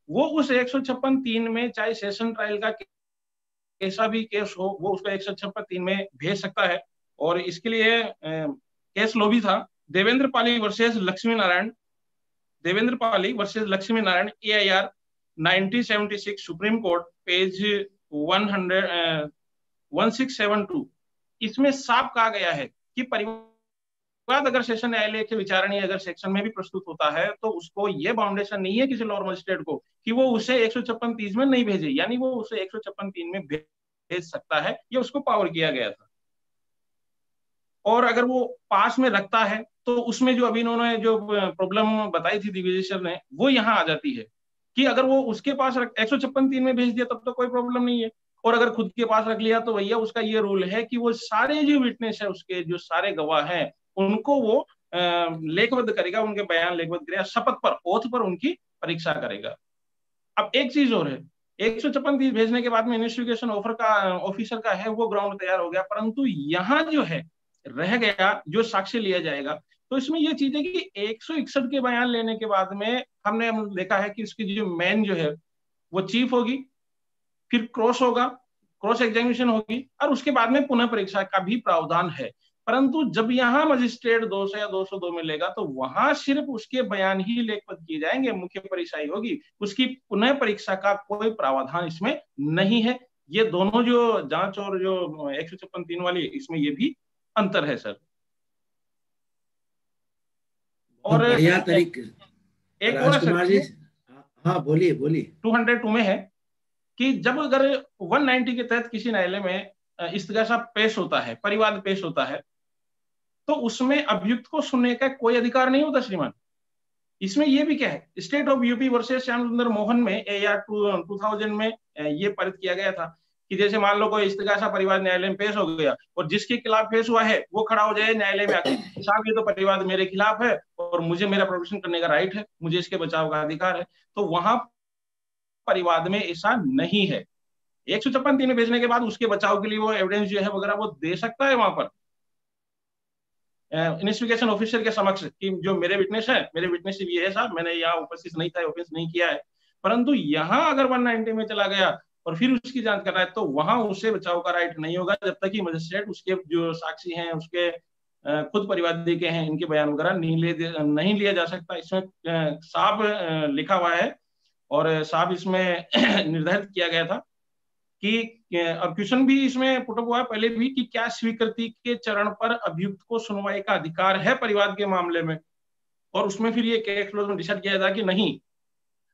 Speaker 4: वो उस 156(3) में चाहे सेशन ट्रायल का कैसा भी केस हो, वो उसको 156(3) में भेज सकता है। और इसके लिए केस लो भी था, Devendra Pali versus Lakshmi Narayan, Devendra Pali versus Lakshmi Narayan, AIR 1976, supreme court, page 1672। इसमें साफ कहा गया है कि परिवाद अगर सेशन न्यायालय के विचारणीय अगर सेक्शन में भी प्रस्तुत होता है तो उसको ये बाउंडेशन नहीं है किसी लोअर मजिस्ट्रेट को कि वो उसे 156(3) में नहीं भेजे, यानी वो उसे 156(3) में भेज सकता है, ये उसको पावर किया गया था। और अगर वो पास में रखता है तो उसमें जो अभी इन्होंने जो प्रॉब्लम बताई थी दिग्विजय सर ने, वो यहाँ आ जाती है कि अगर वो उसके पास 156(3) में भेज दिया तब तो कोई प्रॉब्लम नहीं है, और अगर खुद के पास रख लिया तो भैया उसका ये रूल है कि वो सारे जो विटनेस है, उसके जो सारे गवाह हैं, उनको वो लेखबद्ध करेगा, उनके बयान लेखबद्ध करेगा, शपथ पर, ओथ पर उनकी परीक्षा करेगा। अब एक चीज और है, 156(3) भेजने के बाद में इन्वेस्टिगेशन ऑफिसर का है वो ग्राउंड तैयार हो गया, परंतु यहाँ जो है रह गया जो साक्ष्य लिया जाएगा। तो इसमें ये चीज है कि 161 के बयान लेने के बाद में हमने देखा है कि इसकी जो मैन जो है वो चीफ होगी, फिर क्रॉस होगा, क्रॉस एग्जामिनेशन होगी, और उसके बाद में पुनः परीक्षा का भी प्रावधान है। परंतु जब यहाँ मजिस्ट्रेट 200 या 202 में लेगा तो वहां सिर्फ उसके बयान ही लेखबद्ध किए जाएंगे, मुख्य परीक्षा ही होगी, उसकी पुनः परीक्षा का कोई प्रावधान इसमें नहीं है। ये दोनों जो जांच और जो 156(3) वाली, इसमें ये भी अंतर है सर। और
Speaker 1: बढ़िया तरीके
Speaker 4: एक और
Speaker 1: राजकुमार जी, हाँ बोलिए बोलिए।
Speaker 4: 202 में है कि जब अगर 190 के तहत किसी न्यायालय में इस्तिगासा पेश होता है, परिवाद पेश होता है, तो उसमें अभियुक्त को सुनने का कोई अधिकार नहीं होता श्रीमान। इसमें यह भी क्या है, state of UP versus Shyam सुंदर मोहन में AR 2000 में ये पारित किया गया था कि जैसे मान लो कोई इस्तिगासा परिवाद न्यायालय में पेश हो गया और जिसके खिलाफ पेश हुआ है वो खड़ा हो जाए न्यायालय में आके, साहब ये तो परिवाद मेरे खिलाफ है और मुझे मेरा प्रोटेक्शन करने का राइट है, मुझे इसके बचाव का अधिकार है। तो वहां परिवाद में ऐसा नहीं है। 156(3) में भेजने के बाद उसके बचाव के लिए वो एविडेंस जो है वगैरह वो दे सकता है वहां पर इन्वेस्टिगेशन ऑफिसर के समक्ष कि जो मेरे विटनेस है, मेरे विटनेस ये है साहब, मैंने यहाँ उपस्थित नहीं था, ऑफेंस नहीं किया है। परंतु यहाँ अगर 190 में चला गया और फिर उसकी जांच कर रहा है तो वहां उससे बचाव का राइट नहीं होगा जब तक कि मजिस्ट्रेट उसके जो साक्षी हैं, उसके खुद परिवादी के हैं, इनके बयान वगैरह नहीं लिया जा सकता। इसमें साफ लिखा हुआ है और साफ इसमें निर्धारित किया गया था कि अब क्वेश्चन भी इसमें पुट हुआ है पहले भी कि क्या स्वीकृति के चरण पर अभियुक्त को सुनवाई का अधिकार है परिवाद के मामले में, और उसमें फिर ये केस क्लोज में डिसाइड किया था कि नहीं,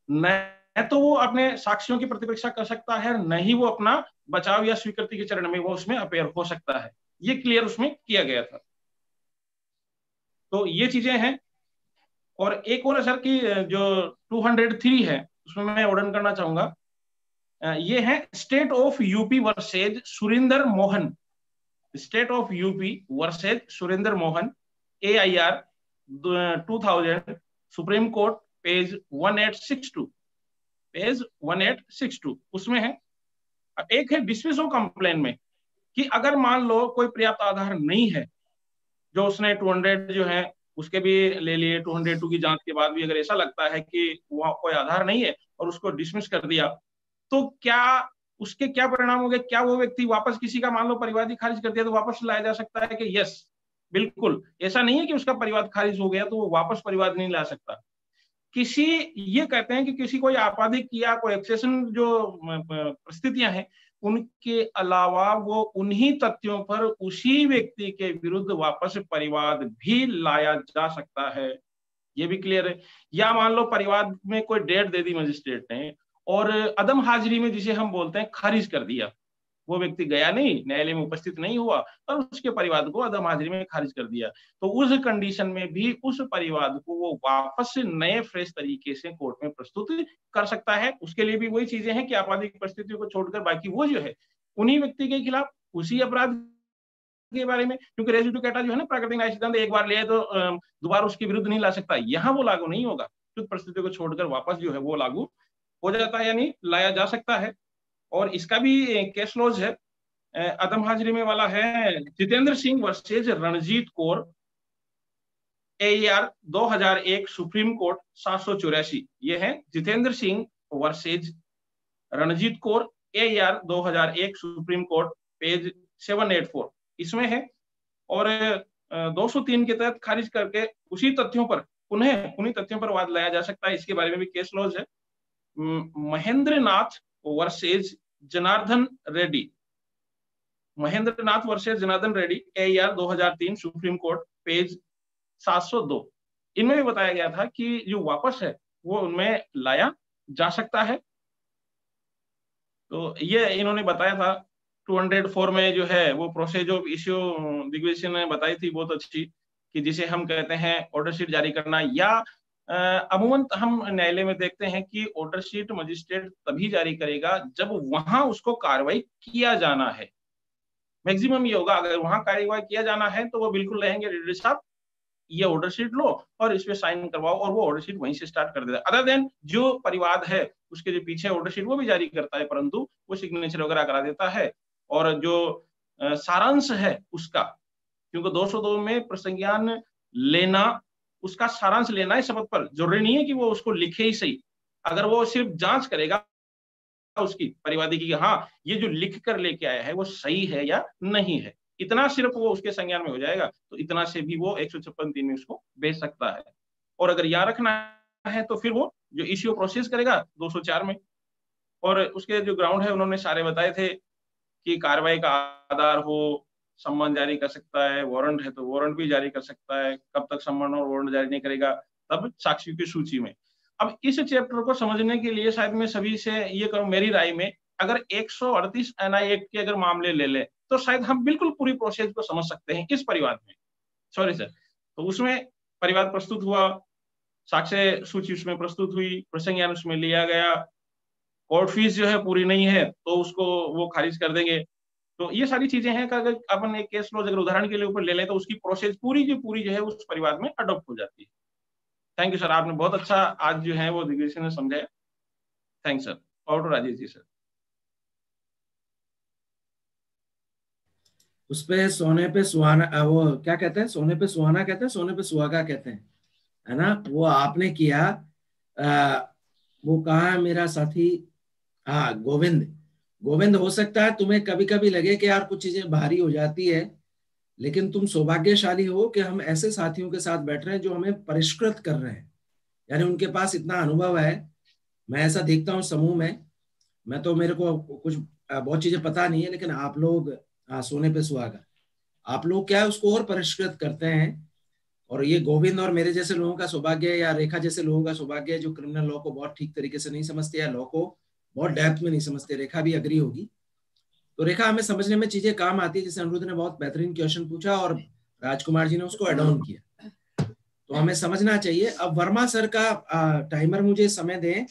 Speaker 4: न तो वो अपने साक्ष्यों की प्रतिपरीक्षा कर सकता है, न ही वो अपना बचाव या स्वीकृति के चरण में वो उसमें अपेयर हो सकता है। ये क्लियर उसमें किया गया था। तो ये चीजें हैं। और एक और सर की जो 203 है उसमें मैं ऑर्डर करना चाहूंगा, ये है state of UP versus Surendra Mohan, state of UP versus Surendra Mohan, AIR 2000, supreme court, page 1862, page 1862। उसमें है एक है डिसमिस ऑफ कंप्लेन में कि अगर मान लो कोई पर्याप्त आधार नहीं है, जो उसने 200 जो है उसके भी ले लिए, 202 की जांच के बाद भी अगर ऐसा लगता है कि वहां कोई आधार नहीं है और उसको डिसमिस कर दिया, तो क्या उसके क्या परिणाम होंगे? क्या वो व्यक्ति वापस किसी का मान लो परिवादी खारिज कर दिया तो वापस लाया जा सकता है कि यस? बिल्कुल ऐसा नहीं है कि उसका परिवाद खारिज हो गया तो वो वापस परिवाद नहीं ला सकता। किसी ये कहते हैं कि किसी कोई आपराधिक या कोई एक्सेशन जो परिस्थितियां हैं उनके अलावा वो उन्हीं तथ्यों पर उसी व्यक्ति के विरुद्ध वापस परिवाद भी लाया जा सकता है, ये भी क्लियर है। या मान लो परिवाद में कोई डेट दे दी मजिस्ट्रेट ने और अदम हाजिरी में जिसे हम बोलते हैं खारिज कर दिया, वो व्यक्ति गया नहीं, न्यायालय में उपस्थित नहीं हुआ और उसके परिवाद को अदम हाजिरी में खारिज कर दिया, तो उस कंडीशन में भी उस परिवाद को वो वापस नए फ्रेश तरीके से कोर्ट में प्रस्तुत कर सकता है। उसके लिए भी वही चीजें हैं कि आपराधिक परिस्थितियों को छोड़कर बाकी वो जो है उन्हीं व्यक्ति के खिलाफ उसी अपराध के बारे में, क्योंकि रेस जुडिकाटा जो है ना प्राकृतिक न्याय सिद्धांत, एक बार ले तो दोबारा उसके विरुद्ध नहीं ला सकता, यहाँ वो लागू नहीं होगा, कुछ परिस्थितियों को छोड़कर वापस जो है वो लागू हो जाता है, यानी लाया जा सकता है। और इसका भी केस लॉज है अदम हाजिरी में वाला है Jitendra Singh versus Ranjit Kaur, AER 2001 supreme court 784। ये है Jitendra Singh versus Ranjit Kaur, AER 2001 supreme court, page 784 इसमें है। और 203 के तहत खारिज करके उसी तथ्यों पर पुनः उन्हीं तथ्यों पर वाद लाया जा सकता है। इसके बारे में भी केस लॉज है। Mahendra Nath versus Janardan Reddy, Mahendra Nath versus Janardan Reddy, AER 2003 supreme court, page 702। इनमें भी बताया गया था कि जो वापस है वो उनमें लाया जा सकता है। तो ये इन्होंने बताया था 204 में जो है वो process of issue Digvijay Singh ने बताई थी बहुत अच्छी, कि जिसे हम कहते हैं ऑर्डर शीट जारी करना, या अमूमन हम न्यायालय में देखते हैं कि ऑर्डर शीट मजिस्ट्रेट तभी जारी करेगा जब वहां उसको कार्रवाई किया जाना है। मैक्सिमम ये होगा, अगर वहां कार्रवाई किया जाना है तो वो बिल्कुल रहेंगे रेड्डी साहब ये ऑर्डर शीट लो और इस पे साइन करवाओ, और वो ऑर्डर शीट वहीं से स्टार्ट कर देता है। अदर देन जो परिवाद है उसके जो पीछे ऑर्डर शीट वो भी जारी करता है, परंतु वो सिग्नेचर वगैरह करा देता है। और जो सारांश है उसका, क्योंकि 202 में प्रसंज्ञान लेना, उसका सारांश लेना है शपथ पर, जरूरी नहीं है कि वो उसको लिखे ही सही। अगर वो सिर्फ जांच करेगा उसकी परिवादी की, हाँ ये जो लिख कर लेके आया है वो सही है या नहीं है, इतना सिर्फ वो उसके संज्ञान में हो जाएगा, तो इतना से भी वो 156(3) में उसको भेज सकता है। और अगर यहाँ रखना है तो फिर वो जो इश्यू प्रोसेस करेगा 204 में। और उसके जो ग्राउंड है उन्होंने सारे बताए थे कि कार्रवाई का आधार हो, सम्मन जारी कर सकता है, वारंट है तो वारंट भी जारी कर सकता है, कब तक सम्मन और वारंट जारी नहीं करेगा, तब साक्षियों की सूची में। अब इस चैप्टर को समझने के लिए शायद मैं सभी से ये करूं, मेरी राय में अगर 138 NI एक्ट के अगर मामले ले ले तो शायद हम बिल्कुल पूरी प्रोसेस को समझ सकते हैं इस परिवाद में। सॉरी सर, तो उसमें परिवाद प्रस्तुत हुआ, साक्ष्य सूची उसमें प्रस्तुत हुई, प्रसंज्ञान उसमें लिया गया, कोर्ट फीस जो है पूरी नहीं है तो उसको वो खारिज कर देंगे। तो ये सारी चीजें हैं कि अगर अपन एक केस क्लोज अगर उदाहरण के लिए ऊपर ले लें तो उसकी प्रोसेस पूरी जो है उस परिवाद में अडॉप्ट हो जाती है। थैंक यू सर, आपने बहुत अच्छा आज जो है वो दिग्विजय ने समझाया। Thank sir. और तो राजेश जी सर।
Speaker 1: उस पे सोने पे सुहाना, वो क्या कहते हैं, सोने पे सुहाना कहते हैं, सोने पे सुहागा कहते हैं, है ना, वो आपने किया। वो कहा है मेरा साथी, हाँ गोविंद हो सकता है तुम्हें कभी कभी लगे कि यार कुछ चीजें भारी हो जाती है, लेकिन तुम सौभाग्यशाली हो कि हम ऐसे साथियों के साथ बैठ रहे हैं जो हमें परिष्कृत कर रहे हैं, यानी उनके पास इतना अनुभव है। मैं ऐसा देखता हूँ समूह में, मैं तो मेरे को कुछ बहुत चीजें पता नहीं है, लेकिन आप लोग, सोने पे सुहागा, आप लोग क्या है उसको और परिष्कृत करते हैं। और ये गोविंद और मेरे जैसे लोगों का सौभाग्य है, या रेखा जैसे लोगों का सौभाग्य है जो क्रिमिनल लॉ को बहुत ठीक तरीके से नहीं समझते या लॉ को बहुत डेप्थ में नहीं समझते। रेखा भी अग्री होगी। तो रेखा, हमें समझने में चीजें काम आती है। जैसे अनिरुद्ध ने बहुत बेहतरीन क्वेश्चन पूछा और राजकुमार जी ने उसको एड ऑन किया, तो हमें समझना चाहिए। अब वर्मा सर का टाइमर मुझे समय दें,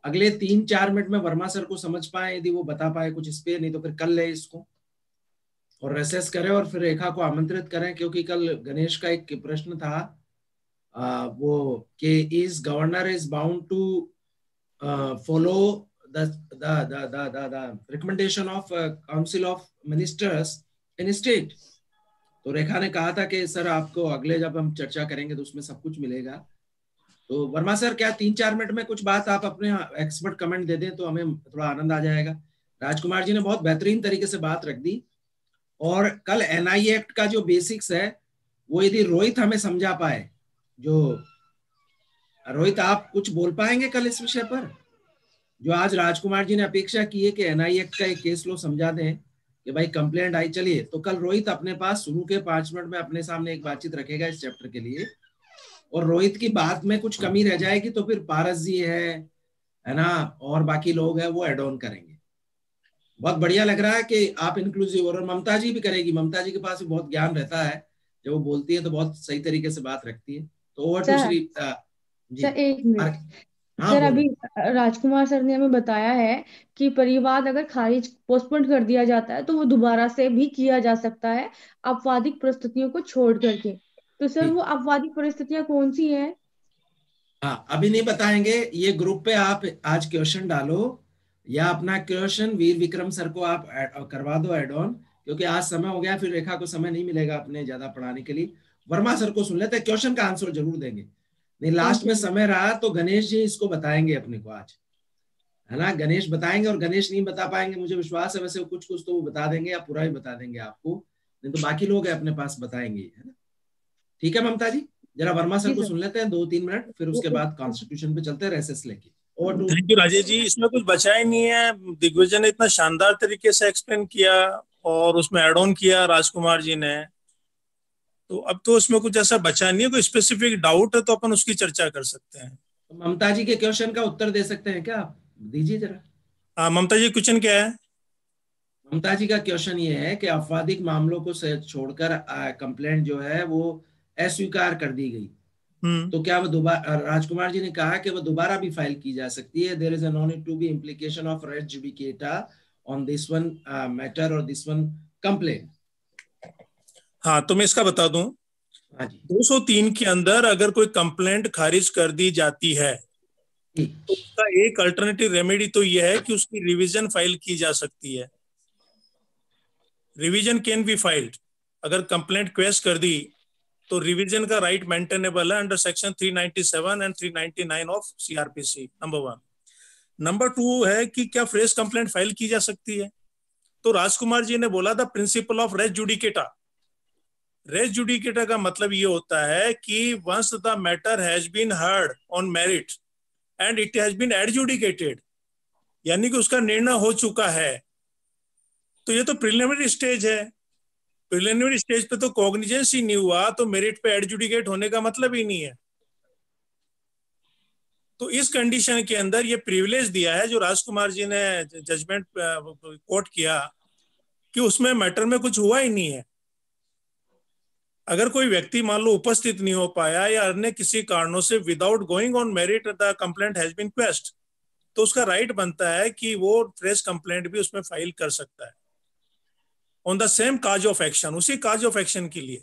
Speaker 1: अगले 3-4 मिनट में वर्मा सर को समझ पाए, यदि वो बता पाए कुछ इस पे, नहीं तो फिर कल ले इसको और रेसेस करें और फिर रेखा को आमंत्रित करें, क्योंकि कल गणेश का एक प्रश्न था वो कि is governor is bound to follow the recommendation of council of ministers in state. तो रेखा ने कहा था कि सर आपको अगले जब हम चर्चा करेंगे तो उसमें सब कुछ मिलेगा। तो वर्मा सर, क्या 3-4 मिनट में कुछ बात आप अपने एक्सपर्ट कमेंट दे दें तो हमें थोड़ा आनंद आ जाएगा। राजकुमार जी ने बहुत बेहतरीन तरीके से बात रख दी। और कल NI एक्ट का जो बेसिक्स है वो यदि रोहित हमें समझा पाए, जो रोहित आप कुछ बोल पाएंगे कल इस विषय पर, जो आज राजकुमार जी ने अपेक्षा की है कि NI एक्ट का एक केस लो समझा दें कि भाई कंप्लेंट आई। चलिए, तो कल रोहित अपने पास शुरू के 5 मिनट में अपने सामने एक बातचीत रखेगा इस चैप्टर के लिए, और रोहित की बात में कुछ कमी रह जाएगी तो फिर पारस जी है ना, और बाकी लोग हैं वो एड ऑन करेंगे। बहुत बढ़िया लग रहा है कि आप इंक्लूसिव, और ममता जी भी करेगी। ममता जी के पास भी बहुत ज्ञान रहता है, जब वो बोलती है तो बहुत सही तरीके से बात रखती है। तो over to Shri ji.
Speaker 5: Sir एक मिनट
Speaker 1: हाँ,
Speaker 5: सर, अभी राजकुमार सर ने हमें बताया है कि परिवाद अगर खारिज पोस्टपोन कर दिया जाता है तो वो दोबारा से भी किया जा सकता है आपवादिक परिस्थितियों को छोड़ करके। तो सर वो आपवादिक परिस्थितियां कौन सी हैं?
Speaker 1: हाँ, अभी नहीं बताएंगे। ये ग्रुप पे आप आज क्वेश्चन डालो, या अपना क्वेश्चन वीर विक्रम सर को आप करवा दो एड ऑन, क्योंकि आज समय हो गया, फिर रेखा को समय नहीं मिलेगा अपने ज्यादा पढ़ाने के लिए। वर्मा सर को सुन लेते हैं, क्वेश्चन का आंसर जरूर देंगे। नहीं लास्ट में समय रहा तो गणेश जी इसको बताएंगे अपने को आज, है ना, गणेश बताएंगे। और गणेश नहीं बता पाएंगे मुझे विश्वास है, वैसे कुछ कुछ तो वो बता देंगे या पूरा ही बता देंगे आपको, नहीं तो बाकी लोग है अपने पास बताएंगे, है ना। ठीक है ममता जी, जरा वर्मा सर को सुन लेते हैं 2-3 मिनट, फिर उसके बाद कॉन्स्टिट्यूशन पे चलते हैं रेसेस लेके।
Speaker 6: Thank you Rajesh ji. इसमें कुछ बचा ही नहीं है, दिग्विजय ने इतना शानदार तरीके से एक्सप्लेन किया और उसमें एड ऑन किया राजकुमार जी ने, तो अब तो उसमें कुछ ऐसा बचा नहीं है। कोई स्पेसिफिक डाउट है तो अपन उसकी चर्चा कर सकते हैं।
Speaker 1: तो ममता जी के क्वेश्चन का उत्तर दे सकते हैं क्या आप, दीजिए जरा।
Speaker 6: ममता जी क्वेश्चन क्या है?
Speaker 1: ममता जी का क्वेश्चन ये है कि आपराधिक मामलों को छोड़कर कंप्लेंट जो है वो अस्वीकार कर दी गई, तो क्या वो दोबारा, राजकुमार जी ने कहा कि वो दोबारा भी फाइल की जा सकती है। There is no need to be implication of res judicata on this one matter और दिस वन कंप्लेंट।
Speaker 6: हाँ तो मैं इसका बता दूं, 203 के अंदर अगर कोई कंप्लेंट खारिज कर दी जाती है तो उसका एक अल्टरनेटिव रेमेडी तो यह है कि उसकी रिवीजन फाइल की जा सकती है। Revision can be filed. अगर कंप्लेंट क्वेश्चन कर दी तो रिवीजन का राइट मेंटेनेबल है under section 397 and 399 of CrPC, number 1। Number 2 है कि क्या फ्रेश कंप्लेंट फाइल की जा सकती है। तो राजकुमार जी ने बोला था principle of res judicata. Res judicata का मतलब ये होता है कि once the matter has been heard on merit and it has been adjudicated, यानी कि उसका निर्णय हो चुका है। तो ये तो प्रिलिमिनरी स्टेज है। प्रिलिमिनरी स्टेज पे तो कॉग्निजेंस ही नहीं हुआ तो मेरिट पे एडजुडिकेट होने का मतलब ही नहीं है। तो इस कंडीशन के अंदर ये प्रिविलेज दिया है जो राजकुमार जी ने जजमेंट कोट किया कि उसमें मैटर में कुछ हुआ ही नहीं है। अगर कोई व्यक्ति मान लो उपस्थित नहीं हो पाया या अन्य किसी कारणों से without going on merit the complaint has been question, तो उसका राइट बनता है कि वो फ्रेश कंप्लेंट भी उसमें फाइल कर सकता है on the same cause of action, उसी काज ऑफ एक्शन के लिए।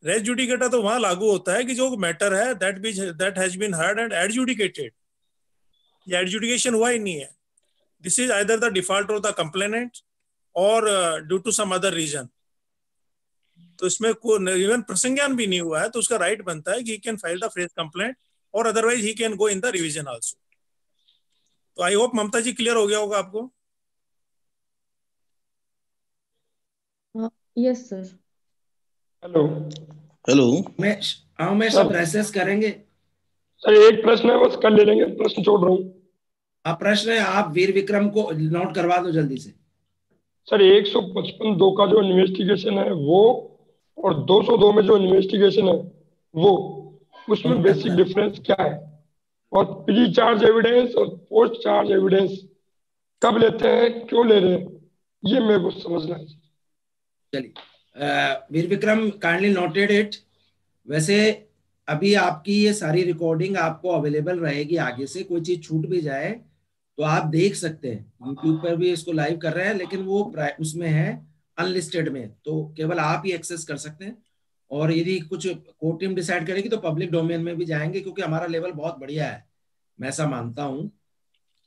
Speaker 6: रेस जुडिकेटा तो वहां लागू होता है कि जो मैटर है that has been heard and adjudicated, ये एडजुडिकेशन हुआ ही नहीं है। This is either the default of the complainant और due to some other reason. तो इसमें इवन प्रसंज्ञान भी नहीं हुआ है तो उसका राइट बनता है कि he can file the fresh complaint और otherwise he can go in the revision also. तो I hope Mamata ji clear हो गया होगा आपको।
Speaker 5: Yes sir.
Speaker 3: हेलो
Speaker 7: हेलो
Speaker 1: मैं सब रेसेस करेंगे
Speaker 3: सर। एक प्रश्न है बस, कर ले लेंगे, प्रश्न छोड़ रहा हूँ।
Speaker 1: आप प्रश्न है, आप वीर विक्रम को नोट करवा दो जल्दी से।
Speaker 3: सर 155(2) का जो इन्वेस्टिगेशन है वो और 202 में जो इन्वेस्टिगेशन है वो, उसमें बेसिक डिफरेंस क्या है? और प्री चार्ज एविडेंस और पोस्ट चार्ज एविडेंस कब लेते हैं, क्यों ले रहे हैं, ये मेरे को समझना है।
Speaker 1: चलिए वीर विक्रम काइंडली नोटेड इट। वैसे अभी आपकी ये सारी रिकॉर्डिंग आपको अवेलेबल रहेगी, आगे से कोई चीज छूट भी जाए तो आप देख सकते हैं। यूट्यूब पर भी इसको लाइव कर रहे हैं लेकिन वो उसमें है अनलिस्टेड में, तो केवल आप ही एक्सेस कर सकते हैं। और यदि कुछ कोर्ट टीम डिसाइड करेगी तो पब्लिक डोमेन में भी जाएंगे, क्योंकि हमारा लेवल बहुत बढ़िया है, मैं ऐसा मानता हूं।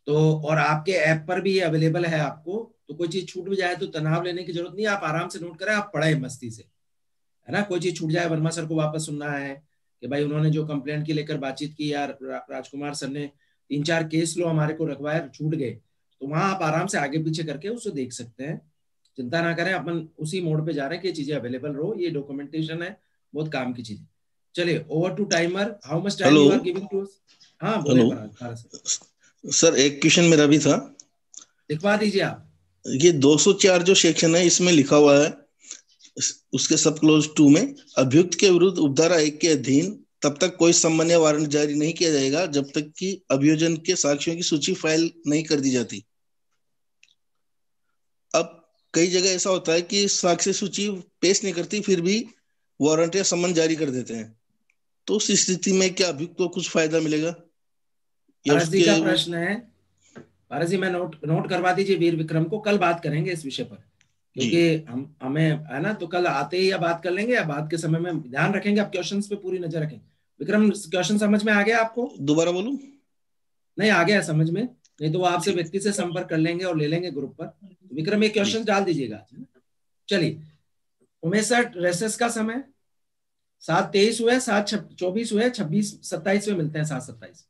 Speaker 1: तो और आपके ऐप पर भी ये अवेलेबल है आपको, तो कोई चीज छूट भी जाए तो तनाव लेने की जरूरत नहीं, आप आराम से नोट करें, आप पढ़े मस्ती से, है ना। कोई चीज छूट जाए, वर्मा सर को वापस सुनना है कि भाई उन्होंने जो कंप्लेंट की लेकर बातचीत की, यार राजकुमार सर ने 3-4 केस लो हमारे को रखवाए, छूट गए, तो वहां आप आराम से आगे पीछे करके उसको देख सकते हैं। चिंता ना करें, अपन उसी मोड पे जा रहे हैं कि चीजें अवेलेबल रहो। ये डॉक्यूमेंटेशन है, बहुत काम की चीज। चलिए over to timer, how much time you are giving to us? हाँ बोले
Speaker 7: सर। एक क्वेश्चन मेरा भी था,
Speaker 1: लिखवा दीजिए आप।
Speaker 7: ये 204 जो सेक्शन है इसमें लिखा हुआ है, उसके सब क्लोज 2 में अभियुक्त के विरुद्ध उपधारा 1 के अधीन तब तक कोई सम्मन या वारंट जारी नहीं किया जाएगा जब तक कि अभियोजन के साक्ष्यों की सूची फाइल नहीं कर दी जाती। अब कई जगह ऐसा होता है कि साक्ष्य सूची पेश नहीं करती फिर भी वारंट या सम्मन जारी कर देते हैं, तो उस स्थिति में क्या अभियुक्त को कुछ फायदा मिलेगा?
Speaker 1: पारस जी का प्रश्न है, पारस जी मैं नोट करवा दीजिए वीर विक्रम को, कल बात करेंगे इस विषय पर, क्योंकि हमें है ना, तो कल आते ही या बात कर लेंगे या बात के समय में ध्यान रखेंगे, आप क्वेश्चंस पे पूरी नजर रखें। विक्रम क्वेश्चन समझ में आ गया आपको?
Speaker 7: दोबारा बोलूं?
Speaker 1: नहीं आ गया समझ में, नहीं तो वो आपसे व्यक्ति से संपर्क कर लेंगे और ले लेंगे ग्रुप पर। तो विक्रम ये क्वेश्चन डाल दीजिएगा। चलिए उमेश सर, रेसेस का समय 7/23 हुए, 7/24 हुए, 26/27 में मिलते हैं, 7/27।